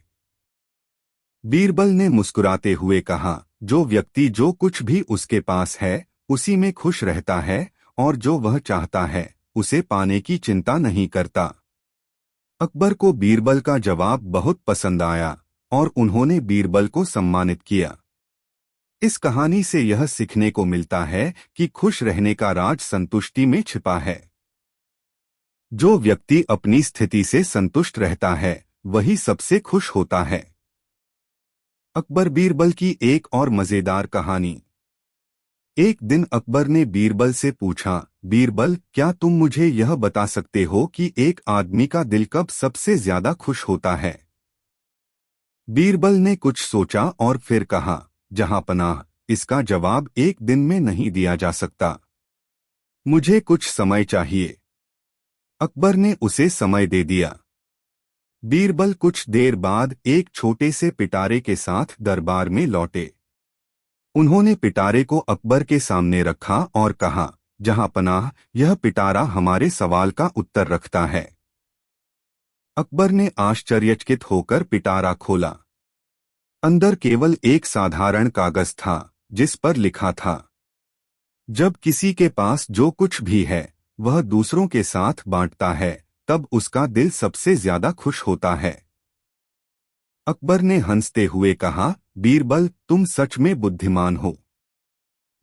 बीरबल ने मुस्कुराते हुए कहा, जो व्यक्ति जो कुछ भी उसके पास है उसी में खुश रहता है और जो वह चाहता है उसे पाने की चिंता नहीं करता। अकबर को बीरबल का जवाब बहुत पसंद आया और उन्होंने बीरबल को सम्मानित किया। इस कहानी से यह सीखने को मिलता है कि खुश रहने का राज संतुष्टि में छिपा है। जो व्यक्ति अपनी स्थिति से संतुष्ट रहता है वही सबसे खुश होता है। अकबर बीरबल की एक और मजेदार कहानी। एक दिन अकबर ने बीरबल से पूछा, बीरबल, क्या तुम मुझे यह बता सकते हो कि एक आदमी का दिल कब सबसे ज्यादा खुश होता है? बीरबल ने कुछ सोचा और फिर कहा, जहां पनाह, इसका जवाब एक दिन में नहीं दिया जा सकता। मुझे कुछ समय चाहिए। अकबर ने उसे समय दे दिया। बीरबल कुछ देर बाद एक छोटे से पिटारे के साथ दरबार में लौटे। उन्होंने पिटारे को अकबर के सामने रखा और कहा, जहां पनाह, यह पिटारा हमारे सवाल का उत्तर रखता है। अकबर ने आश्चर्यचकित होकर पिटारा खोला। अंदर केवल एक साधारण कागज था जिस पर लिखा था, जब किसी के पास जो कुछ भी है वह दूसरों के साथ बांटता है तब उसका दिल सबसे ज्यादा खुश होता है। अकबर ने हंसते हुए कहा, बीरबल, तुम सच में बुद्धिमान हो।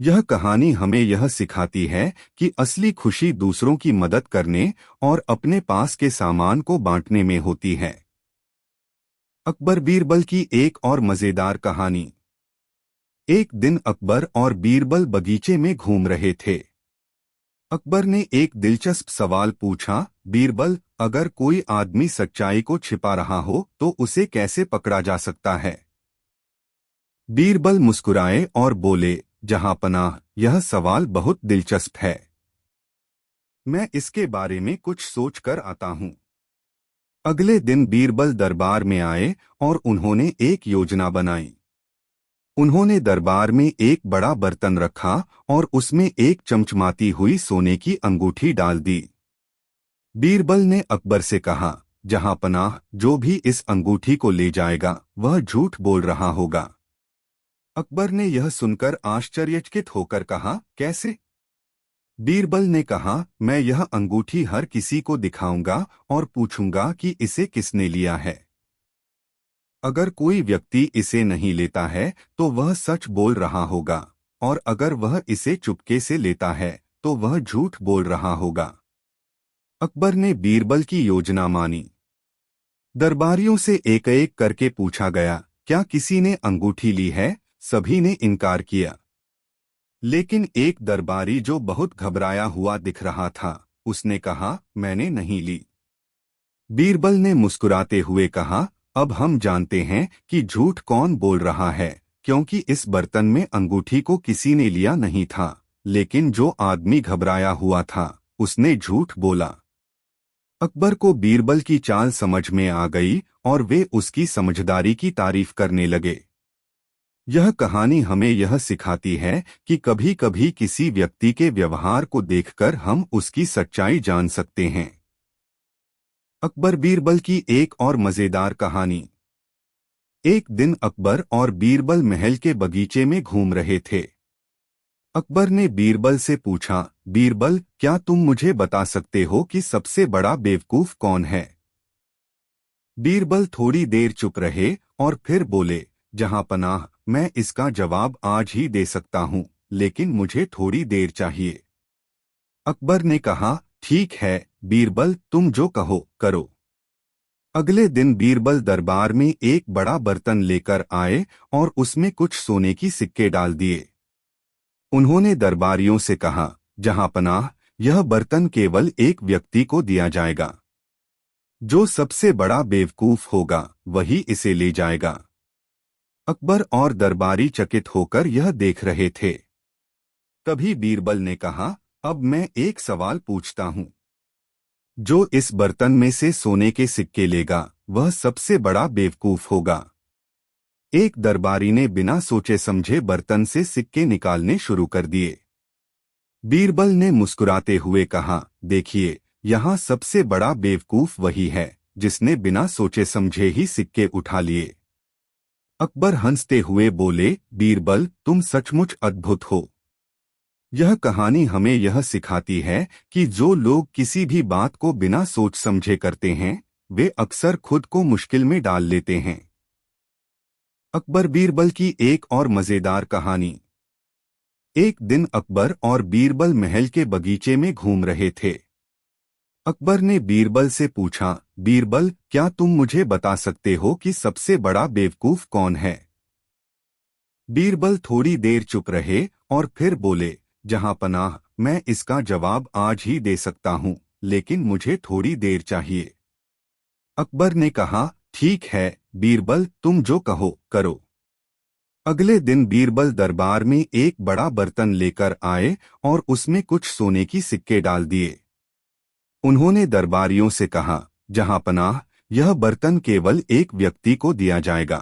यह कहानी हमें यह सिखाती है कि असली खुशी दूसरों की मदद करने और अपने पास के सामान को बांटने में होती है। अकबर बीरबल की एक और मजेदार कहानी। एक दिन अकबर और बीरबल बगीचे में घूम रहे थे। अकबर ने एक दिलचस्प सवाल पूछा, बीरबल, अगर कोई आदमी सच्चाई को छिपा रहा हो तो उसे कैसे पकड़ा जा सकता है? बीरबल मुस्कुराए और बोले, जहां पनाह, यह सवाल बहुत दिलचस्प है। मैं इसके बारे में कुछ सोच कर आता हूं। अगले दिन बीरबल दरबार में आए और उन्होंने एक योजना बनाई। उन्होंने दरबार में एक बड़ा बर्तन रखा और उसमें एक चमचमाती हुई सोने की अंगूठी डाल दी। बीरबल ने अकबर से कहा, जहां पनाह, जो भी इस अंगूठी को ले जाएगा वह झूठ बोल रहा होगा। अकबर ने यह सुनकर आश्चर्यचकित होकर कहा, कैसे? बीरबल ने कहा, मैं यह अंगूठी हर किसी को दिखाऊंगा और पूछूंगा कि इसे किसने लिया है। अगर कोई व्यक्ति इसे नहीं लेता है तो वह सच बोल रहा होगा, और अगर वह इसे चुपके से लेता है तो वह झूठ बोल रहा होगा। अकबर ने बीरबल की योजना मानी। दरबारियों से एक एक करके पूछा गया, क्या किसी ने अंगूठी ली है? सभी ने इनकार किया। लेकिन एक दरबारी जो बहुत घबराया हुआ दिख रहा था, उसने कहा, मैंने नहीं ली। बीरबल ने मुस्कुराते हुए कहा, अब हम जानते हैं कि झूठ कौन बोल रहा है, क्योंकि इस बर्तन में अंगूठी को किसी ने लिया नहीं था, लेकिन जो आदमी घबराया हुआ था उसने झूठ बोला। अकबर को बीरबल की चाल समझ में आ गई और वे उसकी समझदारी की तारीफ करने लगे। यह कहानी हमें यह सिखाती है कि कभी कभी किसी व्यक्ति के व्यवहार को देखकर हम उसकी सच्चाई जान सकते हैं। अकबर बीरबल की एक और मजेदार कहानी। एक दिन अकबर और बीरबल महल के बगीचे में घूम रहे थे। अकबर ने बीरबल से पूछा, बीरबल, क्या तुम मुझे बता सकते हो कि सबसे बड़ा बेवकूफ कौन है? बीरबल थोड़ी देर चुप रहे और फिर बोले, जहां पनाह, मैं इसका जवाब आज ही दे सकता हूं, लेकिन मुझे थोड़ी देर चाहिए। अकबर ने कहा, ठीक है बीरबल, तुम जो कहो करो। अगले दिन बीरबल दरबार में एक बड़ा बर्तन लेकर आए और उसमें कुछ सोने की सिक्के डाल दिए। उन्होंने दरबारियों से कहा, जहां पनाह, यह बर्तन केवल एक व्यक्ति को दिया जाएगा। जो सबसे बड़ा बेवकूफ होगा वही इसे ले जाएगा। अकबर और दरबारी चकित होकर यह देख रहे थे। तभी बीरबल ने कहा, अब मैं एक सवाल पूछता हूं। जो इस बर्तन में से सोने के सिक्के लेगा वह सबसे बड़ा बेवकूफ होगा। एक दरबारी ने बिना सोचे समझे बर्तन से सिक्के निकालने शुरू कर दिए। बीरबल ने मुस्कुराते हुए कहा, देखिए, यहाँ सबसे बड़ा बेवकूफ वही है जिसने बिना सोचे समझे ही सिक्के उठा लिए। अकबर हंसते हुए बोले, बीरबल, तुम सचमुच अद्भुत हो। यह कहानी हमें यह सिखाती है कि जो लोग किसी भी बात को बिना सोच समझे करते हैं वे अक्सर खुद को मुश्किल में डाल लेते हैं। अकबर बीरबल की एक और मजेदार कहानी। एक दिन अकबर और बीरबल महल के बगीचे में घूम रहे थे। अकबर ने बीरबल से पूछा, बीरबल, क्या तुम मुझे बता सकते हो कि सबसे बड़ा बेवकूफ कौन है? बीरबल थोड़ी देर चुप रहे और फिर बोले, जहां पनाह, मैं इसका जवाब आज ही दे सकता हूं, लेकिन मुझे थोड़ी देर चाहिए। अकबर ने कहा, ठीक है बीरबल, तुम जो कहो करो। अगले दिन बीरबल दरबार में एक बड़ा बर्तन लेकर आए और उसमें कुछ सोने की सिक्के डाल दिए। उन्होंने दरबारियों से कहा, जहां पनाह, यह बर्तन केवल एक व्यक्ति को दिया जाएगा।